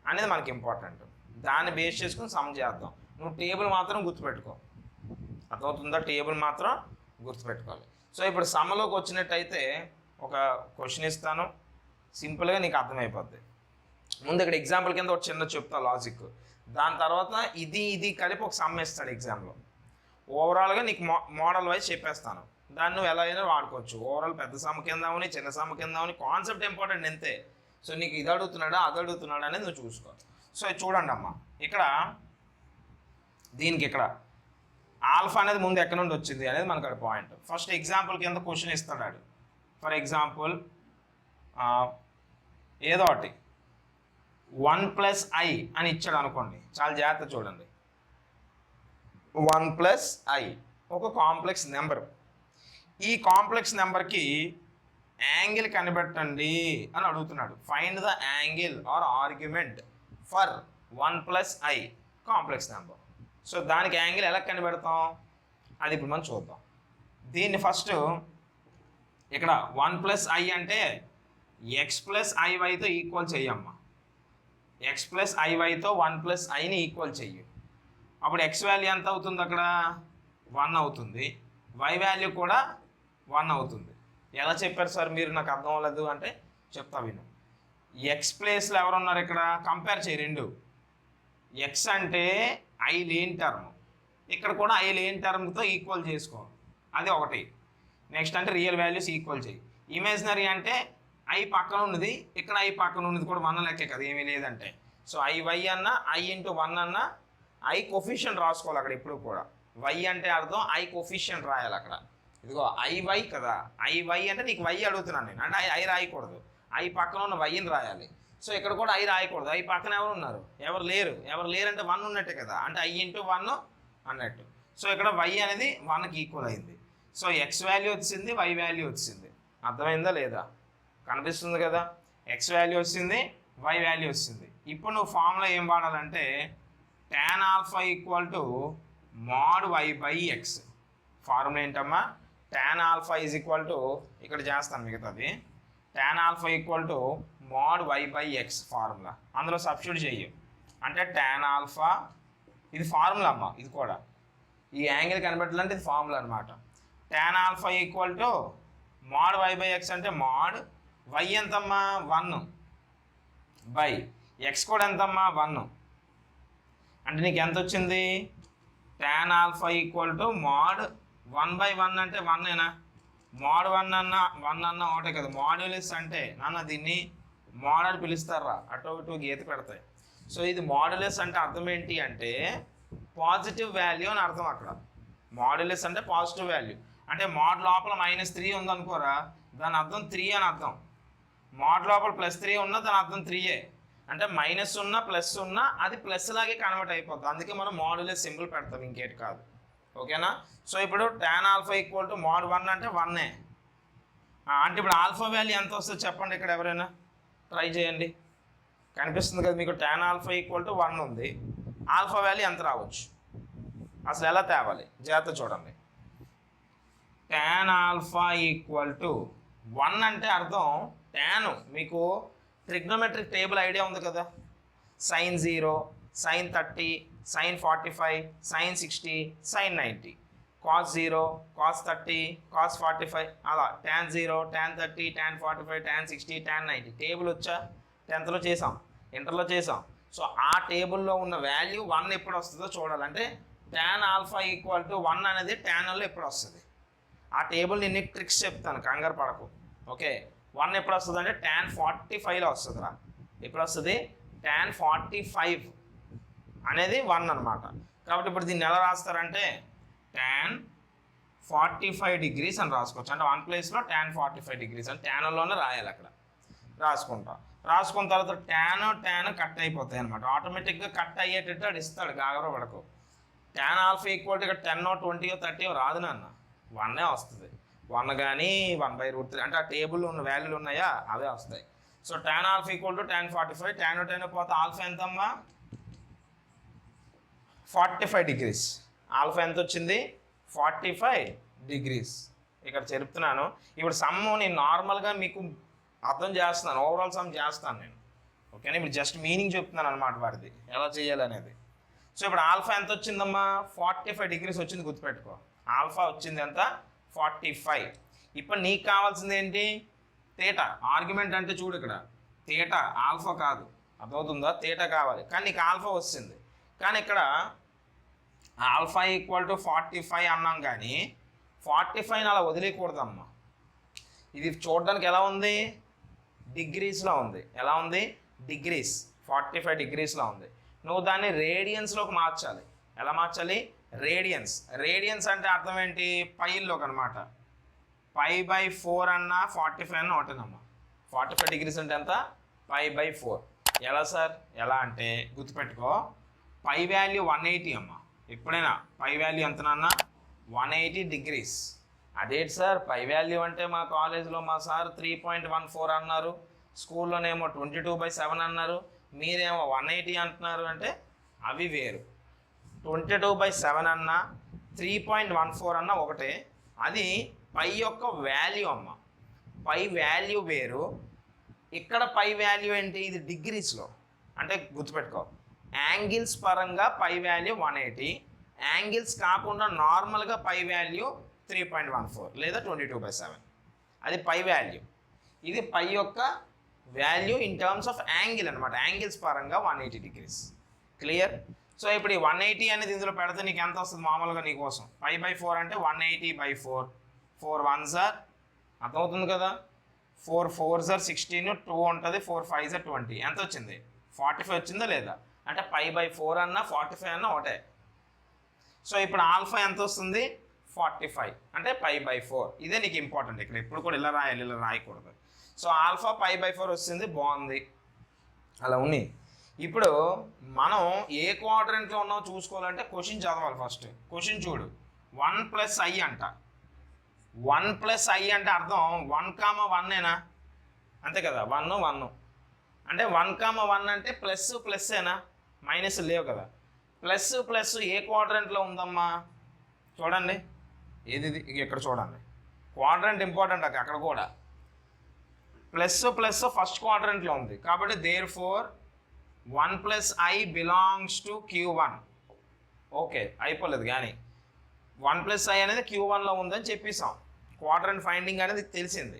అనేది మనకి ఇంపార్టెంట్. దాన్ని బేస్ చేసుకుని సమ్ చేద్దాం. నువ్వు టేబుల్ మాత్రం గుర్తుపెట్టుకో, అర్థమవుతుందా? టేబుల్ మాత్రం గుర్తుపెట్టుకోవాలి. సో ఇప్పుడు సమ్మలోకి వచ్చినట్టయితే ఒక క్వశ్చన్ ఇస్తాను, సింపుల్గా నీకు అర్థమైపోద్ది. ముందు ఇక్కడ ఎగ్జాంపుల్ కింద ఒక చిన్న చెప్తా లాజిక్, దాని తర్వాత ఇది కలిపి ఒక సమ్ ఇస్తాడు ఎగ్జామ్లో. ఓవరాల్గా నీకు మోడల్ వైజ్ చెప్పేస్తాను, దాన్ని నువ్వు ఎలా అయినా వాడుకోవచ్చు. ఓవరాల్ పెద్ద సమ్ కిందామని చిన్న సమ్ కిందామని, కాన్సెప్ట్ ఇంపార్టెంట్ అంతే. సో నీకు ఇది అడుగుతున్నాడా అది అడుగుతున్నాడా అనేది నువ్వు చూసుకో. సో చూడండి అమ్మా, ఇక్కడ దీనికి ఇక్కడ ఆల్ఫా అనేది ముందు ఎక్కడ నుండి వచ్చింది అనేది మనకు అక్కడ పాయింట్. ఫస్ట్ ఎగ్జాంపుల్ కింద క్వశ్చన్ ఇస్తాడు. ఫర్ ఎగ్జాంపుల్ ఏదో ఒకటి 1 + i అని ఇచ్చాడు అనుకోండి. చాలా జాగ్రత్త చూడండి. 1 + i ఒక కాంప్లెక్స్ నెంబర్. ఈ కాంప్లెక్స్ నెంబర్కి యాంగిల్ కనిపెట్టండి అని అడుగుతున్నాడు. Find the angle or argument for 1 + i complex number. So దానికి యాంగిల్ ఎలా కనిపెడతాం అది ఇప్పుడు మనం చూద్దాం. దీన్ని ఫస్ట్ ఇక్కడ 1 + i అంటే x + iyతో ఈక్వల్ చెయ్యమ్మా. x + iyతో 1 + iని ఈక్వల్ చెయ్యి. అప్పుడు x వాల్యూ ఎంత అవుతుంది? అక్కడ 1 అవుతుంది. y వాల్యూ కూడా 1 అవుతుంది. ఎలా చెప్పారు సార్ మీరు? నాకు అర్థం అవ్వలేదు అంటే చెప్తా విను. ఎక్స్ ప్లేస్లో ఎవరు ఉన్నారు ఇక్కడ? కంపేర్ చేయి రెండు. ఎక్స్ అంటే ఐ లేని టర్మ్, ఇక్కడ కూడా ఐ లేని టర్మ్తో ఈక్వల్ చేసుకో, అది ఒకటి. నెక్స్ట్ అంటే రియల్ వాల్యూస్ ఈక్వల్ చేయి. ఇమేజినరీ అంటే ఐ పక్కన ఉన్నది, ఇక్కడ ఐ పక్కన ఉన్నది కూడా 1 లెక్కే కదా, ఏమీ లేదంటే. సో ఐ వై అన్న ఐ ఇంటూ 1 అన్న ఐ కొఫిషియంట్ రాసుకోవాలి అక్కడ ఎప్పుడు కూడా. వై అంటే అర్థం ఐ కొఫిషియంట్ రాయాలి అక్కడ. ఇదిగో ఐ వై కదా, ఐ వై అంటే నీకు వై అడుగుతున్నాను నేను, అంటే ఐ రాయకూడదు, ఐ పక్కన ఉన్న వైని రాయాలి. సో ఇక్కడ కూడా ఐ రాయకూడదు, ఐ పక్కన ఎవరు ఉన్నారు? ఎవరు లేరు. ఎవరు లేరు అంటే 1 ఉన్నట్టే కదా, అంటే ఐ ఇంటూ 1 అన్నట్టు. సో ఇక్కడ వై అనేది 1కి ఈక్వల్ అయింది. సో ఎక్స్ వాల్యూ వచ్చింది, వై వాల్యూ వచ్చింది. అర్థమైందా లేదా? కనిపిస్తుంది కదా, ఎక్స్ వాల్యూ వచ్చింది, వై వాల్యూ వచ్చింది. ఇప్పుడు నువ్వు ఫార్ములా ఏం వాడాలంటే tan α mod y/x. ఫార్ములా ఏంటమ్మా? tan α ఇక్కడ చేస్తాను మిగతాది. tan α mod y/x formula. అందులో సబ్స్టిట్యూట్ చెయ్యి. అంటే tan α, ఇది ఫార్ములా అమ్మా, ఇది కూడా ఈ యాంగిల్ కనిపెట్టాలంటే ఇది ఫార్ములా అనమాట. tan α mod y/x అంటే mod y ఎంతమ్మా? 1 బై x కూడా ఎంతమ్మా? 1. అంటే నీకు ఎంత వచ్చింది? tan α mod 1/1 అంటే 1ఏనా? mod 1 అన్న ఒకటే కదా. మాడ్యులస్ అంటే నాన్న దీన్ని మోడ్ అని పిలుస్తారా, అటు ఇటు గీత పెడతాయి. సో ఇది మాడ్యులస్ అంటే అర్థం ఏంటి అంటే పాజిటివ్ వాల్యూ అని అర్థం. అక్కడ మాడ్యులస్ అంటే పాజిటివ్ వాల్యూ. అంటే మోడ్ లోపల -3 ఉందనుకోరా, దాని అర్థం 3 అని అర్థం. మోడ్ లోపల +3 ఉన్నా దాని అర్థం 3ఏ. అంటే మైనస్ ఉన్నా ప్లస్ ఉన్నా అది ప్లస్ లాగే కన్వర్ట్ అయిపోద్ది. అందుకే మనం మాడ్యులస్ సింబల్ పెడతాం, ఇంకేటి కాదు. ఓకేనా? సో ఇప్పుడు tan α mod 1 అంటే 1ఏ. అంటే ఇప్పుడు ఆల్ఫా వాల్యూ ఎంత వస్తుంది చెప్పండి, ఇక్కడ ఎవరైనా ట్రై చేయండి. కనిపిస్తుంది కదా మీకు, tan α 1 ఉంది, ఆల్ఫా వాల్యూ ఎంత రావచ్చు? అసలు ఎలా తేవాలి జాగ్రత్త చూడండి. tan α 1 అంటే అర్థం tan, మీకు ట్రిగ్నోమెట్రిక్ టేబుల్ ఐడియా ఉంది కదా, sin 0, sin 30, sin 45, sin 60, sin 90, cos 0, cos 30, cos 45, అలా tan 0, tan 30, tan 45, tan 60, tan 90. Table వచ్చా? 10th చేసాం, ఇంటర్లో చేసాం. సో ఆ టేబుల్లో ఉన్న వాల్యూ 1 ఎప్పుడు వస్తుందో చూడాలంటే tan α 1 అనేది tanలో ఎప్పుడు వస్తుంది. ఆ టేబుల్ నేను ట్రిక్స్ చెప్తాను, కంగారు పడకు. ఓకే, 1 ఎప్పుడు వస్తుంది అంటే tan 45లో వస్తుందిరా. ఎప్పుడు వస్తుంది? tan 45 అనేది 1 అనమాట. కాబట్టి ఇప్పుడు దీన్ని ఎలా రాస్తారంటే tan 45 degrees అని రాసుకోవచ్చు. అంటే 1 ప్లేస్లో tan 45 degrees అని ట్యాన్లోనే రాయాలి. అక్కడ రాసుకున్న తర్వాత tan కట్ అయిపోతాయి అనమాట. ఆటోమేటిక్గా కట్ అయ్యేటట్టు అది ఇస్తాడు, గాగర పడకు. tan α ఇక్కడ 10, 20, 30 రాదు నాన్న, 1ఏ వస్తుంది. 1 కానీ 1/√3 అంటే ఆ టేబుల్లో ఉన్న వాల్యూలు ఉన్నాయా అవే వస్తాయి. సో tan α tan 45, tan పోతే ఆల్ఫా ఎంతమ్మా? 45 degrees. ఆల్ఫా ఎంత వచ్చింది? 45 degrees. ఇక్కడ చెప్తున్నాను. ఇప్పుడు సమ్ము నేను నార్మల్గా మీకు అర్థం చేస్తున్నాను, ఓవరాల్ సమ్ చేస్తాను నేను. ఓకేనా? ఇప్పుడు జస్ట్ మీనింగ్ చెప్తున్నాను అనమాట వాడిది ఎలా చేయాలనేది. సో ఇప్పుడు ఆల్ఫా ఎంత వచ్చిందమ్మా? 45 degrees వచ్చింది, గుర్తుపెట్టుకో. ఆల్ఫా వచ్చింది ఎంత? 45. ఇప్పుడు నీకు కావాల్సింది ఏంటి? తేటా. ఆర్గ్యుమెంట్ అంటే చూడు ఇక్కడ తేటా, ఆల్ఫా కాదు, అర్థమవుతుందా? తేటా కావాలి, కానీ నీకు ఆల్ఫా వచ్చింది. కానీ ఇక్కడ ఆల్ఫా 45 అన్నాం, కానీ 45 అలా వదిలేయకూడదమ్మా. ఇది చూడడానికి ఎలా ఉంది? డిగ్రీస్లో ఉంది. ఎలా ఉంది? డిగ్రీస్. 45 degreesలో ఉంది. నువ్వు దాన్ని రేడియన్స్లోకి మార్చాలి. ఎలా మార్చాలి? రేడియన్స్ అంటే అర్థం ఏంటి, పైల్లోకి అనమాట. π/4 అన్న 45 అన్న ఒకటేనమ్మా. 45 degrees అంటే ఎంత, π/4. ఎలా సార్, ఎలా అంటే గుర్తుపెట్టుకో, పై వాల్యూ 180 అమ్మ. ఎప్పుడైనా పై వాల్యూ ఎంతనన్నా 180 degrees. అదేంటి సార్, పై వాల్యూ అంటే మా కాలేజ్లో మా సార్ 3.14 అన్నారు, స్కూల్లోనేమో 22/7 అన్నారు, మీరేమో 180 అంటున్నారు అంటే అవి వేరు. 22/7 అన్న 3.14 అన్న ఒకటే, అది పై యొక్క వాల్యూ అమ్మ. పై వాల్యూ వేరు, ఇక్కడ పై వాల్యూ ఏంటి, ఇది డిగ్రీస్లో. అంటే గుర్తుపెట్టుకో, యాంగిల్స్ పరంగా పై వాల్యూ 180, యాంగిల్స్ కాకుండా నార్మల్గా పై వాల్యూ 3.14 లేదా 22/7. అది పై వాల్యూ. ఇది పై యొక్క value in terms of angle అనమాట, యాంగిల్స్ పరంగా 180 degrees. క్లియర్? సో ఇప్పుడు ఈ 180 అనేది ఇందులో పెడితే నీకు ఎంత వస్తుంది మామూలుగా నీకోసం, π/4 అంటే 180/4, 4 1s are, అర్థమవుతుంది కదా, 4 4s are 16, 2 ఉంటుంది, 4 5s are 20. ఎంత వచ్చింది, 45 వచ్చిందా లేదా, అంటే π/4 అన్న 45 అన్న ఒకటే. సో ఇప్పుడు ఆల్ఫా ఎంత వస్తుంది, 45, అంటే π/4. ఇదే నీకు ఇంపార్టెంట్, ఇక్కడ ఎప్పుడు కూడా ఇలా రాయాలి, ఇలా రాయకూడదు. సో ఆల్ఫా π/4 వస్తుంది, బాగుంది, అలా ఉంది. ఇప్పుడు మనం ఏ క్వాడ్రంట్లో ఉన్నామో చూసుకోవాలంటే క్వశ్చన్ చదవాలి. ఫస్ట్ క్వశ్చన్ చూడు, 1+i అంట. 1+i అంటే అర్థం 1,1ఏనా, అంతే కదా, 1 1 అంటే 1,1 అంటే ప్లస్సేనా, మైనస్ లేవు కదా. ప్లస్ ఏ క్వాడ్రంట్లో ఉందమ్మా, చూడండి, ఏది ఇక్కడ చూడండి, క్వాడ్రంట్ ఇంపార్టెంట్ అక్కడ కూడా. ప్లస్ ఫస్ట్ క్వాడ్రంట్లో ఉంది కాబట్టి therefore 1+i belongs to Q1. Okay, అయిపోలేదు కానీ 1+i అనేది Q1లో ఉందని చెప్పేసాం. క్వాడ్రంట్ ఫైండింగ్ అనేది తెలిసింది.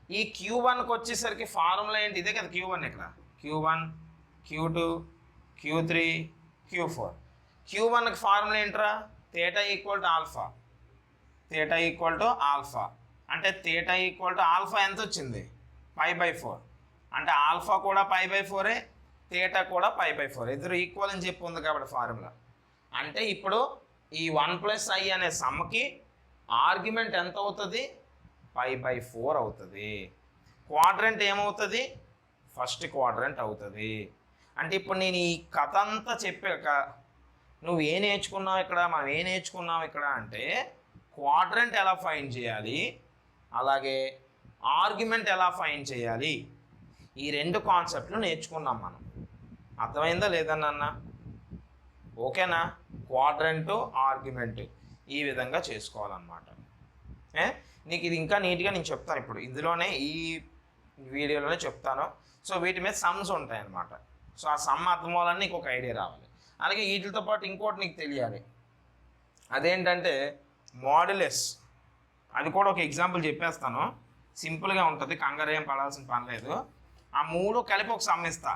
ఈ Q1కి వచ్చేసరికి ఫార్ములా ఏంటి, ఇదే కదా Q1. ఇక్కడ Q1, Q2, Q3, Q4. Q1కి formula ఏంట్రా, θ = ఆల్ఫా. θ = ఆల్ఫా అంటే θ = ఆల్ఫా ఎంత వచ్చింది, π/4. అంటే ఆల్ఫా కూడా π/4, θ కూడా π/4, ఇద్దరు ఈక్వల్ అని చెప్పి ఉంది కాబట్టి ఫార్ములా. అంటే ఇప్పుడు ఈ 1+i అనే సమ్కి ఆర్గ్యుమెంట్ ఎంత అవుతుంది, π/4 అవుతుంది. క్వాడ్రంట్ ఏమవుతుంది, ఫస్ట్ క్వాడ్రంట్ అవుతుంది. అంటే ఇప్పుడు నేను ఈ కథ అంతా చెప్పాక నువ్వు ఏం నేర్చుకున్నావు ఇక్కడ, మనం ఏం నేర్చుకున్నావు ఇక్కడ అంటే క్వాడ్రంట్ ఎలా ఫైండ్ చేయాలి, అలాగే ఆర్గ్యుమెంట్ ఎలా ఫైండ్ చేయాలి, ఈ రెండు కాన్సెప్ట్లు నేర్చుకున్నాం మనం. అర్థమైందా లేదన్నా, ఓకేనా? క్వాడ్రంట్, ఆర్గ్యుమెంట్ ఈ విధంగా చేసుకోవాలన్నమాట. నీకు ఇది ఇంకా నీట్గా నేను చెప్తాను ఇప్పుడు, ఇందులోనే ఈ వీడియోలోనే చెప్తాను. సో వీటి మీద సమ్స్ ఉంటాయన్నమాట. సో ఆ సమ్ అర్థం అవ్వాలని నీకు ఒక ఐడియా రావాలి. అలాగే వీటితో పాటు ఇంకోటి నీకు తెలియాలి, అదేంటంటే మాడ్యులస్. అది కూడా ఒక ఎగ్జాంపుల్ చెప్పేస్తాను, సింపుల్గా ఉంటుంది, కంగారు ఏం పడాల్సిన పని లేదు. ఆ మూడు కలిపి ఒక సమ్ ఇస్తా,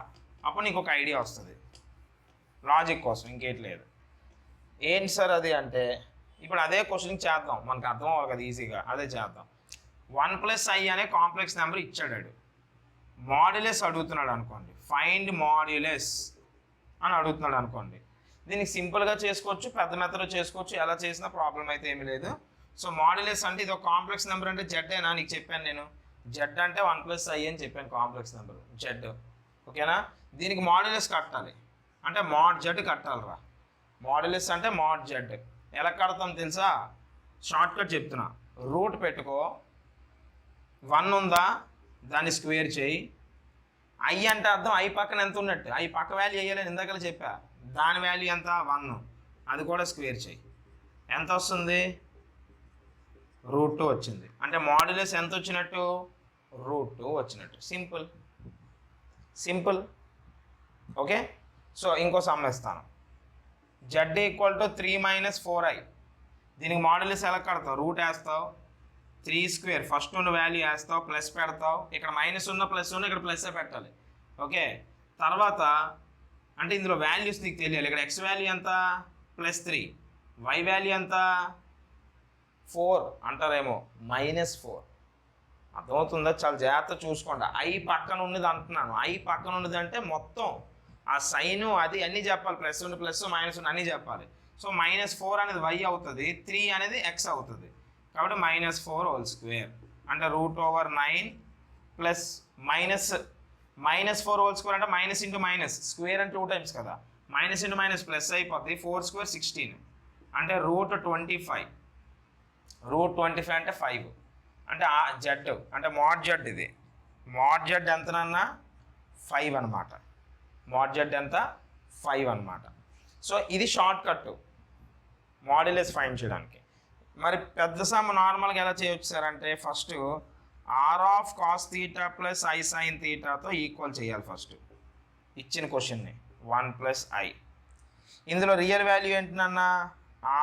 అప్పుడు నీకు ఒక ఐడియా వస్తుంది లాజిక్ కోసం, ఇంకేటి లేదు. ఏంటి సార్ అది అంటే ఇప్పుడు అదే క్వశ్చన్ చేద్దాం, మనకు అర్థం అవ్వాలి కదా ఈజీగా, అదే చేద్దాం. 1+i అనే కాంప్లెక్స్ నెంబర్ ఇచ్చాడు, మాడ్యులస్ అడుగుతున్నాడు అనుకోండి, ఫైండ్ మాడ్యులస్ అని అడుగుతున్నాడు అనుకోండి. దీనికి సింపుల్గా చేసుకోవచ్చు, పెద్ద మెథడ్లో చేసుకోవచ్చు, ఎలా చేసినా ప్రాబ్లం అయితే ఏమీ లేదు. సో మాడ్యులస్ అంటే ఇది ఒక కాంప్లెక్స్ నెంబర్ అంటే జెడ్ఏనా, నీకు చెప్పాను నేను, జెడ్ అంటే 1+i అని చెప్పాను, కాంప్లెక్స్ నెంబర్ జెడ్, ఓకేనా? దీనికి మాడ్యులస్ కట్టాలి అంటే మాడ్ జెడ్ కట్టాలిరా. మాడ్యులస్ అంటే మాడ్ జెడ్. ఎలా కడతాం తెలుసా, షార్ట్కట్ చెప్తున్నా, రూట్ పెట్టుకో, 1 ఉందా దాన్ని స్క్వేర్ చేయి. ఐ అంటే అర్థం ఐ పక్కన ఎంత ఉన్నట్టు, ఐ పక్క వాల్యూ వేయాలని ఇందాక చెప్పా, దాని వాల్యూ ఎంత 1, అది కూడా స్క్వేర్ చేయి. ఎంత వస్తుంది, √2 వచ్చింది. అంటే మాడ్యులస్ ఎంత వచ్చినట్టు, √2 వచ్చినట్టు. Simple okay. సో ఇంకో సమ్ ఇస్తాను, జెడ్ = 3 - 4i. దీనికి మాడ్యులస్ ఎలా కడతావు, రూట్ వేస్తావు, 3² ఫస్ట్ ఉన్న వాల్యూ వేస్తావు, ప్లస్ పెడతావు, ఇక్కడ మైనస్ ఉన్న ప్లస్ ఉన్న ఇక్కడ ప్లస్సే పెట్టాలి, ఓకే. తర్వాత అంటే ఇందులో వాల్యూస్ నీకు తెలియాలి. ఇక్కడ x వాల్యూ ఎంత, +3, y వాల్యూ ఎంత 4 అంటారేమో, -4. అర్థమవుతుందా, చాలా జాగ్రత్త చూసుకోండి. ఐ పక్కన ఉన్నది అంటున్నాను, ఐ పక్కన ఉన్నది అంటే మొత్తం ఆ సైను అది అన్నీ చెప్పాలి, ప్లస్ ఉన్న ప్లస్ మైనస్ ఉన్న అన్నీ చెప్పాలి. సో -4 అనేది y అవుతుంది, 3 అనేది x అవుతుంది. కాబట్టి -4 హోల్ స్క్వేర్ అంటే √9 ప్లస్ -4 హోల్ స్క్వేర్ అంటే మైనస్ ఇంటూ మైనస్, స్క్వేర్ అంటే 2 టైమ్స్ కదా, మైనస్ ఇంటూ మైనస్ ప్లస్ అయిపోద్ది, 4 స్క్వేర్ 16 అంటే √25. √25 అంటే 5 అంటే జెడ్ అంటే మోడ్ జెడ్, ఇది మోడ్ జెడ్ ఎంతనన్నా 5 అనమాట. మోడ్ జెడ్ ఎంత 5 అనమాట. సో ఇది షార్ట్ కట్ మాడ్యులస్ ఫైండ్ చేయడానికి. మరి పెద్ద సమ్ నార్మల్గా ఎలా చేయొచ్చు సార్ అంటే first r of cos theta plus i sine థీటాతో ఈక్వల్ చేయాలి ఫస్ట్ ఇచ్చిన క్వశ్చన్ని 1 + i. ఇందులో రియల్ వాల్యూ ఏంటన్నా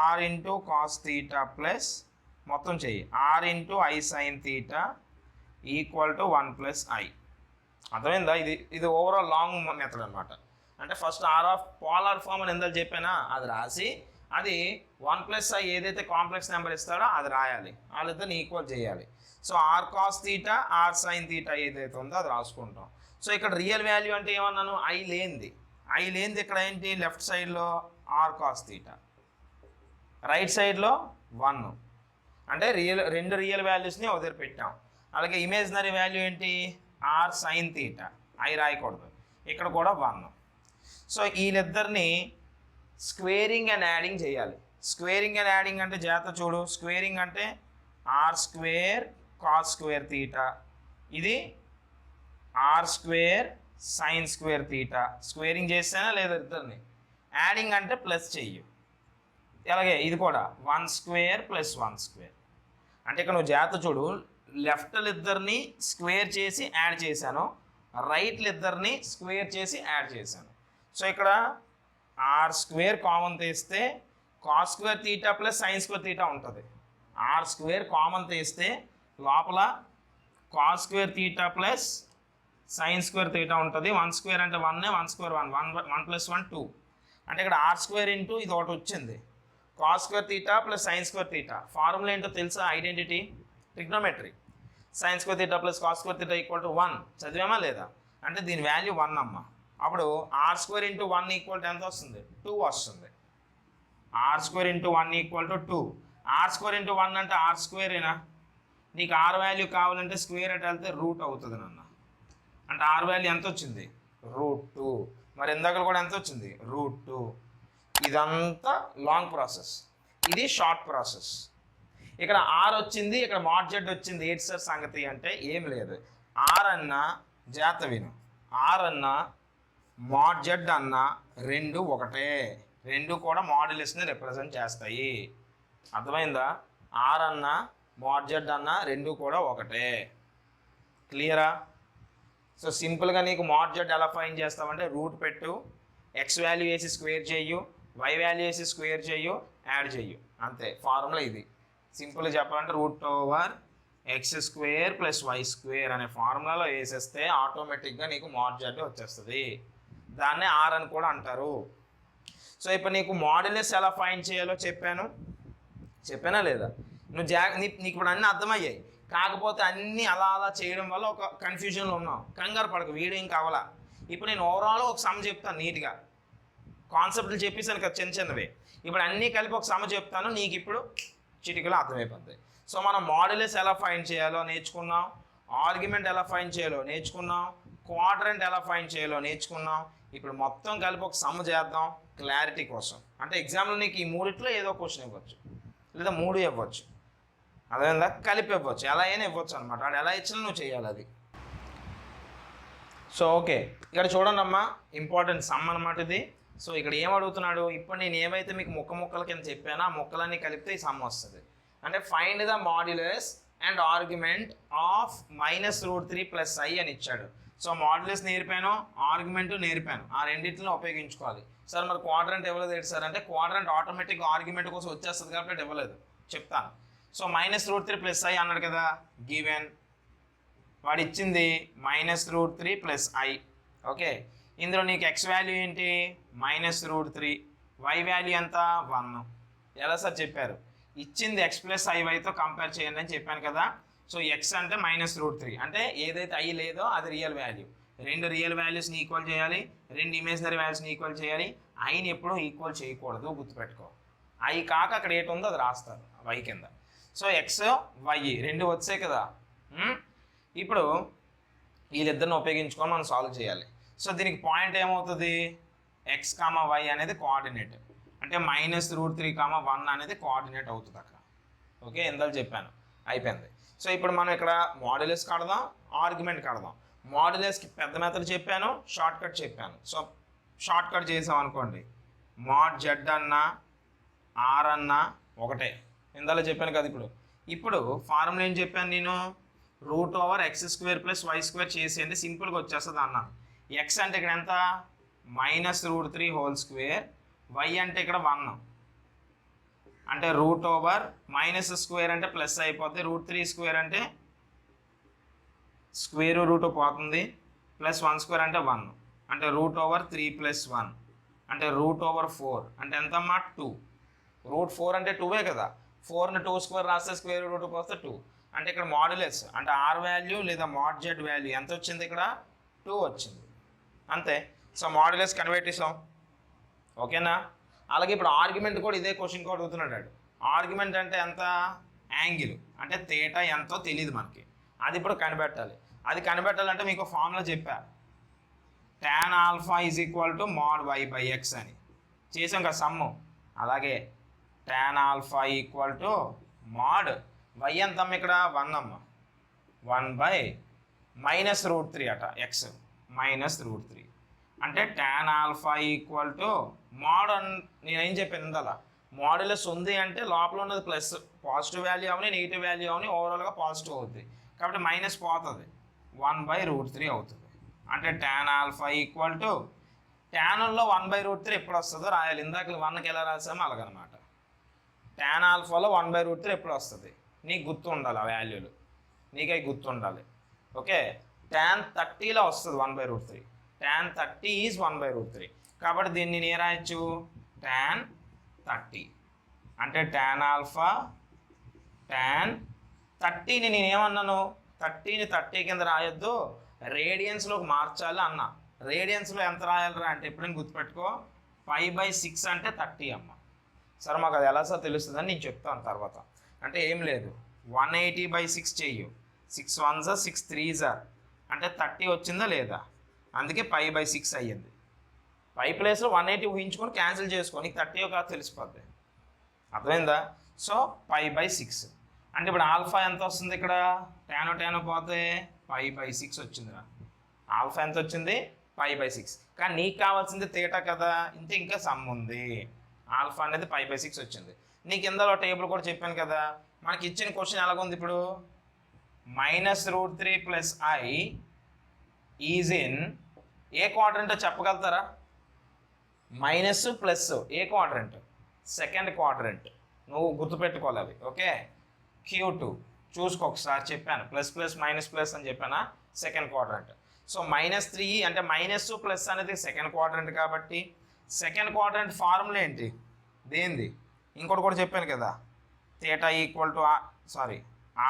r into cos theta plus మొత్తం చెయ్యి r into i sine theta equal to 1 + i. అర్థమైందా? ఇది ఓవరాల్ లాంగ్ మెథడ్ అనమాట. అంటే first r of polar form అని ఎందుకు చెప్పానా అది రాసి అది 1 + i ఏదైతే కాంప్లెక్స్ నెంబర్ ఇస్తాడో అది రాయాలి, వాళ్ళిద్దరిని ఈక్వల్ చేయాలి. So r cos theta r sign theta ఏదైతే ఉందో అది రాసుకుంటాం. సో ఇక్కడ రియల్ వాల్యూ అంటే ఏమన్నాను ఐ లేనిది ఇక్కడ ఏంటి లెఫ్ట్ సైడ్లో ఆర్ కాస్ థీటా, రైట్ సైడ్లో 1 అంటే రెండు రియల్ వాల్యూస్ని వదిలి పెట్టాం. అలాగే ఇమేజినరీ వాల్యూ ఏంటి ఆర్ సైన్ థీటా, ఐ రాయకూడదు, ఇక్కడ కూడా 1. సో వీళ్ళిద్దరిని స్క్వేరింగ్ అండ్ యాడింగ్ చేయాలి. స్క్వేరింగ్ అండ్ యాడింగ్ అంటే జాగ్రత్త చూడు, స్క్వేరింగ్ అంటే r square cos square theta, ఇది r square sine square theta. Squaring చేస్తేనే లేదా ఇద్దరిని, యాడింగ్ అంటే ప్లస్ చెయ్యి. అలాగే ఇది కూడా 1² + 1² అంటే ఇక్కడ నువ్వు జాగ్రత్త చూడు, లెఫ్ట్లు ఇద్దరిని స్క్వేర్ చేసి యాడ్ చేశాను, రైట్లు ఇద్దరిని స్క్వేర్ చేసి యాడ్ చేశాను. సో ఇక్కడ r² కామన్ తీస్తే cos square theta plus sign square theta ఉంటుంది. r² కామన్ తీస్తే లోపల cos square theta plus sign square theta ఉంటుంది. 1² అంటే 1, 1² 1, 1 + 1 2 అంటే ఇక్కడ r² ఇంటూ ఇది ఒకటి వచ్చింది, cos square theta plus sign square theta. Formula ఏంటో తెలుసా? Identity trigonometry. Sign square theta plus cos square theta equal to 1 చదివామా లేదా? అంటే దీని వాల్యూ 1 అమ్మ. అప్పుడు r² ఇంటూ 1 ఈక్వల్ టు ఎంత వస్తుంది? 2 వస్తుంది. r² into 1 equal to 2. r² into 1 అంటే r²ఏనా? నీకు r వాల్యూ కావాలంటే స్క్వేర్ అట్ వెళ్తే రూట్ అవుతుంది నాన్న. అంటే r వాల్యూ ఎంత వచ్చింది? √2. మరి ఇందాక కూడా ఎంత వచ్చింది? √2. ఇదంతా లాంగ్ ప్రాసెస్, ఇది షార్ట్ ప్రాసెస్. ఇక్కడ r వచ్చింది, ఇక్కడ మాడ్ జెడ్ వచ్చింది. ఏంటి సార్ సంగతి అంటే ఏం లేదు, r అన్నా జాగ్రత్త విను, r అన్నా మాడ్ జెడ్ అన్నా రెండు ఒకటే, రెండు కూడా మాడ్యులస్ని రిప్రజెంట్ చేస్తాయి. అర్థమైందా? r అన్నా మాడ్ జెడ్ అన్నా రెండు కూడా ఒకటే. క్లియరా? సో సింపుల్గా నీకు మాడ్ జెడ్ ఎలా ఫైండ్ చేస్తామంటే రూట్ పెట్టు, ఎక్స్ వాల్యూ వేసి స్క్వేర్ చేయు, వై వాల్యూ వేసి స్క్వేర్ చేయు, యాడ్ చేయు, అంతే. ఫార్ములా ఇది. సింపుల్గా చెప్పాలంటే √x² + y² అనే ఫార్ములాలో వేసేస్తే ఆటోమేటిక్గా నీకు మాడ్ జెడ్ వచ్చేస్తుంది. దాన్నే ఆర్ అని కూడా అంటారు. సో ఇప్పుడు నీకు మాడ్యులస్ ఎలా ఫైండ్ చేయాలో చెప్పానా లేదా? నీకు ఇప్పుడు అన్నీ అర్థమయ్యాయి. కాకపోతే అన్నీ అలా చేయడం వల్ల ఒక కన్ఫ్యూజన్లో ఉన్నావు. కంగారు పడకు, వీడియో ఇంకా అవ్వాలా. ఇప్పుడు నేను ఓవరాల్ ఒక సమ్ చెప్తాను, నీట్గా కాన్సెప్ట్లు చెప్పేసాను కదా చిన్నవే. ఇప్పుడు అన్నీ కలిపి ఒక సమ్ చెప్తాను, నీకు ఇప్పుడు చిటికలో అర్థమైపోద్ది. సో మనం మాడ్యులస్ ఎలా ఫైండ్ చేయాలో నేర్చుకున్నాం, ఆర్గ్యుమెంట్ ఎలా ఫైండ్ చేయాలో నేర్చుకున్నాం, క్వాడ్రంట్ ఎలా ఫైండ్ చేయాలో నేర్చుకున్నాం. ఇప్పుడు మొత్తం కలిపి ఒక సమ్ చేద్దాం క్లారిటీ కోసం. అంటే ఎగ్జామ్లో నీకు ఈ మూడిట్లో ఏదో క్వశ్చన్ ఇవ్వచ్చు, లేదా 3 ఇవ్వచ్చు, అదేవిధంగా కలిపి ఇవ్వచ్చు, ఎలా అయినా ఇవ్వచ్చు అనమాట. వాడు ఎలా ఇచ్చినా నువ్వు చేయాలి అది. సో ఓకే, ఇక్కడ చూడండి అమ్మా, ఇంపార్టెంట్ సమ్ అనమాట ఇది. సో ఇక్కడ ఏం అడుగుతున్నాడు, ఇప్పుడు నేను ఏవైతే మీకు ముక్కల కింద చెప్పానో ఆ ముక్కలన్నీ కలిపితే ఈ సమ్ వస్తుంది. అంటే find the modulus and argument of -√3 + i అని ఇచ్చాడు. సో మాడ్యులస్ నేర్పాను, ఆర్గ్యుమెంట్ నేర్పాను, ఆ రెండింటిని ఉపయోగించుకోవాలి. సార్ మరి క్వాడ్రంట్ ఇవ్వలేదు ఏంటి సార్ అంటే, క్వాడ్రంట్ ఆటోమేటిక్గా ఆర్గ్యుమెంట్ కోసం వచ్చేస్తుంది కాబట్టి ఇవ్వలేదు, చెప్తాను. సో -√3 + i అన్నాడు కదా, గివెన్ వాడు ఇచ్చింది -√3 + i. ఓకే, ఇందులో నీకు x వాల్యూ ఏంటి? -√3, y వాల్యూ ఎంత? 1. ఎలా సార్ చెప్పారు? ఇచ్చింది x + iy కంపేర్ చేయండి అని చెప్పాను కదా. సో x అంటే -√3 అంటే ఏదైతే i లేదో అది రియల్ వాల్యూ. రెండు రియల్ వాల్యూస్ని ఈక్వల్ చేయాలి, రెండు ఇమేజినరీ వాల్యూస్ని ఈక్వల్ చేయాలి. ఐని ఎప్పుడూ ఈక్వల్ చేయకూడదు, గుర్తుపెట్టుకో. ఐ కాక అక్కడ ఏటి ఉందో అది రాస్తారు వై కింద. సో ఎక్స్ వై రెండు వచ్చాయి కదా. ఇప్పుడు వీళ్ళిద్దరిని ఉపయోగించుకొని మనం సాల్వ్ చేయాలి. సో దీనికి పాయింట్ ఏమవుతుంది, ఎక్స్ కామా వై అనేది కోఆర్డినేట్, అంటే -√3, 1 అనేది కోఆర్డినేట్ అవుతుంది అక్కడ. ఓకే, ఇందాక చెప్పాను, అయిపోయింది. సో ఇప్పుడు మనం ఇక్కడ మాడ్యులస్ కడదాం, ఆర్గ్యుమెంట్ కడదాం. మాడ్యులస్కి పెద్ద మెథడ్ చెప్పాను, షార్ట్ కట్ చెప్పాను. సో షార్ట్ కట్ చేసాం అనుకోండి, మాడ్ జెడ్ అన్నా ఆర్ అన్నా ఒకటే, ఇందాక చెప్పాను కదా. ఇప్పుడు ఫార్ములా ఏం చెప్పాను నేను, √(x² + y² చేసేయండి, సింపుల్గా వచ్చేస్తుంది అన్నాను. ఎక్స్ అంటే ఇక్కడ ఎంత, -√3² వై అంటే ఇక్కడ 1, అంటే √(-) అంటే ప్లస్ అయిపోతుంది, √3² అంటే స్క్వేర్ రూట్ పోతుంది, +1² అంటే 1, అంటే √(3 + 1) అంటే √(4) అంటే ఎంతమ్మా 2. √4 అంటే 2 కదా, 4ని 2² రాస్తే స్క్వేర్ రూట్ పోస్తే 2, అంటే ఇక్కడ మాడ్యులస్ అంటే ఆర్ వాల్యూ లేదా మాడ్ జెడ్ వాల్యూ ఎంత వచ్చింది, ఇక్కడ 2 వచ్చింది, అంతే. సో మాడ్యులస్ కన్వర్ట్ చేసాం, ఓకేనా. అలాగే ఇప్పుడు ఆర్గ్యుమెంట్ కూడా ఇదే క్వశ్చన్ కూడా అడుగుతున్నాడు. ఆర్గ్యుమెంట్ అంటే ఎంత, యాంగిల్ అంటే తేటా ఎంతో తెలియదు మనకి, అది ఇప్పుడు కనిపెట్టాలి. అది కనిపెట్టాలంటే మీకు ఫార్ములా చెప్పా, tan α = mod y/x అని చేసాం కదా సమ్ము. అలాగే tan α = mod y ఎంతమ్మ ఇక్కడ 1 అమ్మ, 1/-√3 అట, x -√3 అంటే tan α = mod. నేనేం చెప్పాను ఇందాక, మాడ్యులస్ ఉంది అంటే లోపల ఉన్నది ప్లస్, పాజిటివ్ వాల్యూ అవని నెగిటివ్ వాల్యూ అవని ఓవరాల్గా పాజిటివ్ అవుతుంది, కాబట్టి మైనస్ పోతుంది, 1/√3 అవుతుంది. అంటే tan α = ట్యాన్లో 1/√3 ఎప్పుడు వస్తుందో రాయాలి. ఇందాక 1కి ఎలా రాసామో అలాగనమాట. tan ఆల్ఫాలో 1/√3 ఎప్పుడు వస్తుంది, నీకు గుర్తు ఉండాలి, ఆ వాల్యూలు నీకై గుర్తు ఉండాలి. ఓకే, tan 30లో వస్తుంది 1/√3, tan 30 ఈజ్ 1/√3. కాబట్టి దీన్ని నేను రాయొచ్చు tan 30, అంటే tan α tan 30ని నేనేమన్నాను, 30ని 30 కింద రాయొద్దు, రేడియన్స్లోకి మార్చాలి అన్న. రేడియన్స్లో ఎంత రాయాలరా అంటే ఎప్పుడైనా గుర్తుపెట్టుకో, 5/6 అంటే 30 అమ్మ. సరే, మాకు అది ఎలా సార్ తెలుస్తుందని నేను చెప్తాను తర్వాత. అంటే ఏం లేదు, 180/6 చెయ్యు, 6 1s 6 3s అంటే 30 వచ్చిందా లేదా, అందుకే 5/6 అయ్యింది. 5 ప్లేస్లో 180 ఊహించుకొని క్యాన్సిల్ చేసుకొని 30 కాదు తెలిసిపోద్ది, అర్థమైందా. సో 5/6 అంటే ఇప్పుడు ఆల్ఫా ఎంత వస్తుంది, ఇక్కడ tan పోతే 5/6 వచ్చిందిరా. ఆల్ఫా ఎంత వచ్చింది, 5/6. కానీ నీకు కావాల్సింది తేటా కదా, ఇంత ఇంకా సమ్ ఉంది. ఆల్ఫా అనేది 5/6 వచ్చింది. నీకు ఇందులో టేబుల్ కూడా చెప్పాను కదా, మనకి ఇచ్చిన క్వశ్చన్ ఎలాగుంది ఇప్పుడు, -√3 + i ఈజ్ ఇన్ ఏ క్వాడ్రంటో చెప్పగలుగుతారా, మైనస్ ప్లస్ ఏ క్వాడ్రంట్, సెకండ్ క్వాడ్రంట్, నువ్వు గుర్తుపెట్టుకోవాలి అవి. ఓకే, Q2 చూసుకో ఒకసారి, చెప్పాను ++- అని చెప్పానా, సెకండ్ క్వాడ్రంట్. సో -3 అంటే మైనస్ ప్లస్ అనేది సెకండ్ క్వాడ్రంట్, కాబట్టి సెకండ్ క్వాడ్రంట్ ఫార్ములా ఏంటి దేంది, ఇంకోటి కూడా చెప్పాను కదా,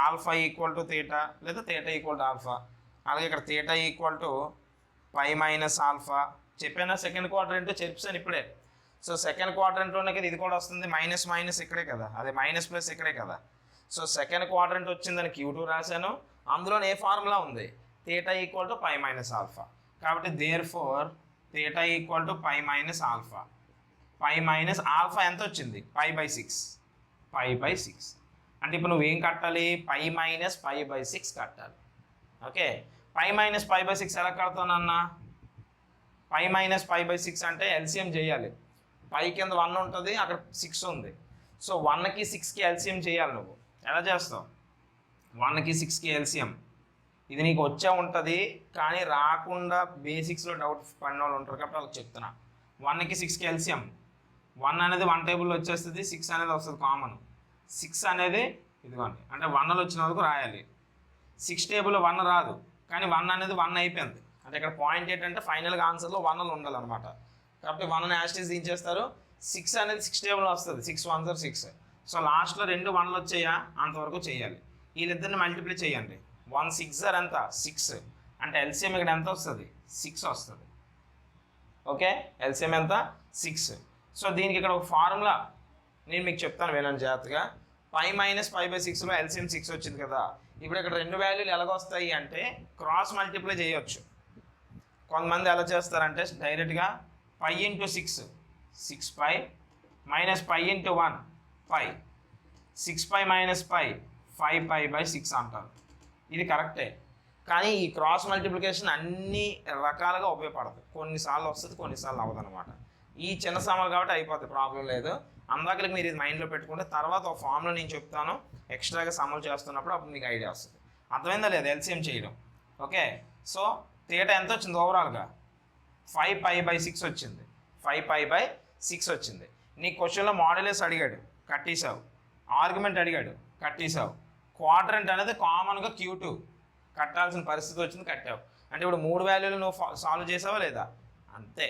ఆల్ఫా = θ లేదా θ = ఆల్ఫా. అలాగే ఇక్కడ θ = π - α చెప్పానా, సెకండ్ క్వాడ్రంట్ చెప్పాను ఇప్పుడే. సో సెకండ్ క్వాడ్రంట్లోనే కదా ఇది కూడా వస్తుంది, మైనస్ ఇక్కడే కదా, అదే మైనస్ ఇక్కడే కదా. సో సెకండ్ క్వాడ్రంట్ వచ్చిందని Q2 రాశాను, అందులో ఏ ఫార్ములా ఉంది, θ = π - α. కాబట్టి therefore θ = π - α. π - α ఎంత వచ్చింది, π/6. అంటే ఇప్పుడు నువ్వేం కట్టాలి, π - π/6 కట్టాలి. ఓకే, π - π/6 ఎలా కడతానన్నా, π - π/6 అంటే ఎల్సిఎం చేయాలి. పై కింద 1 ఉంటుంది, అక్కడ 6 ఉంది. సో 1కి 6కి ఎల్సిఎం చేయాలి. నువ్వు ఎలా చేస్తావు, 1కి 6కి ఎల్సిఎం, ఇది నీకు వచ్చే ఉంటుంది, కానీ రాకుండా బేసిక్స్లో డౌట్ పడిన వాళ్ళు ఉంటారు కాబట్టి వాళ్ళకి చెప్తున్నా. 1కి 6కి ఎల్సిఎం, 1 అనేది 1 టేబుల్లో వచ్చేస్తుంది, 6 అనేది వస్తుంది కామన్. 6 అనేది ఇదిగోండి, అంటే 1లో వచ్చిన వరకు రాయాలి. 6 టేబుల్లో 1 రాదు, కానీ 1 అనేది 1 అయిపోయింది. అంటే ఇక్కడ పాయింట్ ఏంటంటే ఫైనల్గా ఆన్సర్లో 1లు ఉండాలన్నమాట. కాబట్టి 1ని యాస్టీస్ దించేస్తారు, 6 అనేది 6 టేబుల్లో వస్తుంది, 6 1s 6. సో లాస్ట్లో 2 1లు వచ్చాయా అంతవరకు చేయాలి. వీళ్ళిద్దరిని మల్టిప్లై చేయండి, 1 6 ఎంత 6, అంటే ఎల్సిఎం ఇక్కడ ఎంత వస్తుంది, 6 వస్తుంది. ఓకే, ఎల్సిఎం ఎంత 6. సో దీనికి ఇక్కడ ఒక ఫార్ములా నేను మీకు చెప్తాను వినండి జాగ్రత్తగా. పై మైనస్ పై బై సిక్స్లో ఎల్సిఎం 6 వచ్చింది కదా. ఇప్పుడు ఇక్కడ రెండు వాల్యూలు ఎలాగొస్తాయి అంటే క్రాస్ మల్టిప్లై చేయొచ్చు. కొంతమంది ఎలా చేస్తారంటే డైరెక్ట్గా pi into 6 pi minus pi into 1 pi 6 pi minus pi 5 pi by 6 అంటారు. ఇది కరెక్టే, కానీ ఈ క్రాస్ మల్టిప్లికేషన్ అన్ని రకాలుగా ఉపయోగపడుతుంది. కొన్నిసార్లు వస్తుంది, కొన్నిసార్లు అవ్వదు అనమాట. ఈ చిన్న సమాలు కాబట్టి అయిపోతుంది, ప్రాబ్లం లేదు. అందాకలకి మీరు ఇది మైండ్లో పెట్టుకుంటే తర్వాత ఒక ఫామ్లో నేను చెప్తాను ఎక్స్ట్రాగా సమ్మలు చేస్తున్నప్పుడు అప్పుడు మీకు ఐడియా వస్తుంది. అర్థమైందా లేదు ఎల్సిఎం చేయడం? ఓకే. సో థీటా ఎంత వచ్చింది ఓవరాల్గా? 5 పై బై 6 వచ్చింది. 5 పై బై 6 వచ్చింది. నీ క్వశ్చన్లో మాడ్యులస్ అడిగాడు, కట్టేసావు. ఆర్గ్యుమెంట్ అడిగాడు, కట్టేసావు. క్వాడ్రంట్ అనేది కామన్గా Q2 కట్టాల్సిన పరిస్థితి వచ్చింది, కట్టావు. అంటే ఇప్పుడు 3 వాల్యూలు నువ్వు సాల్వ్ చేసావా లేదా? అంతే.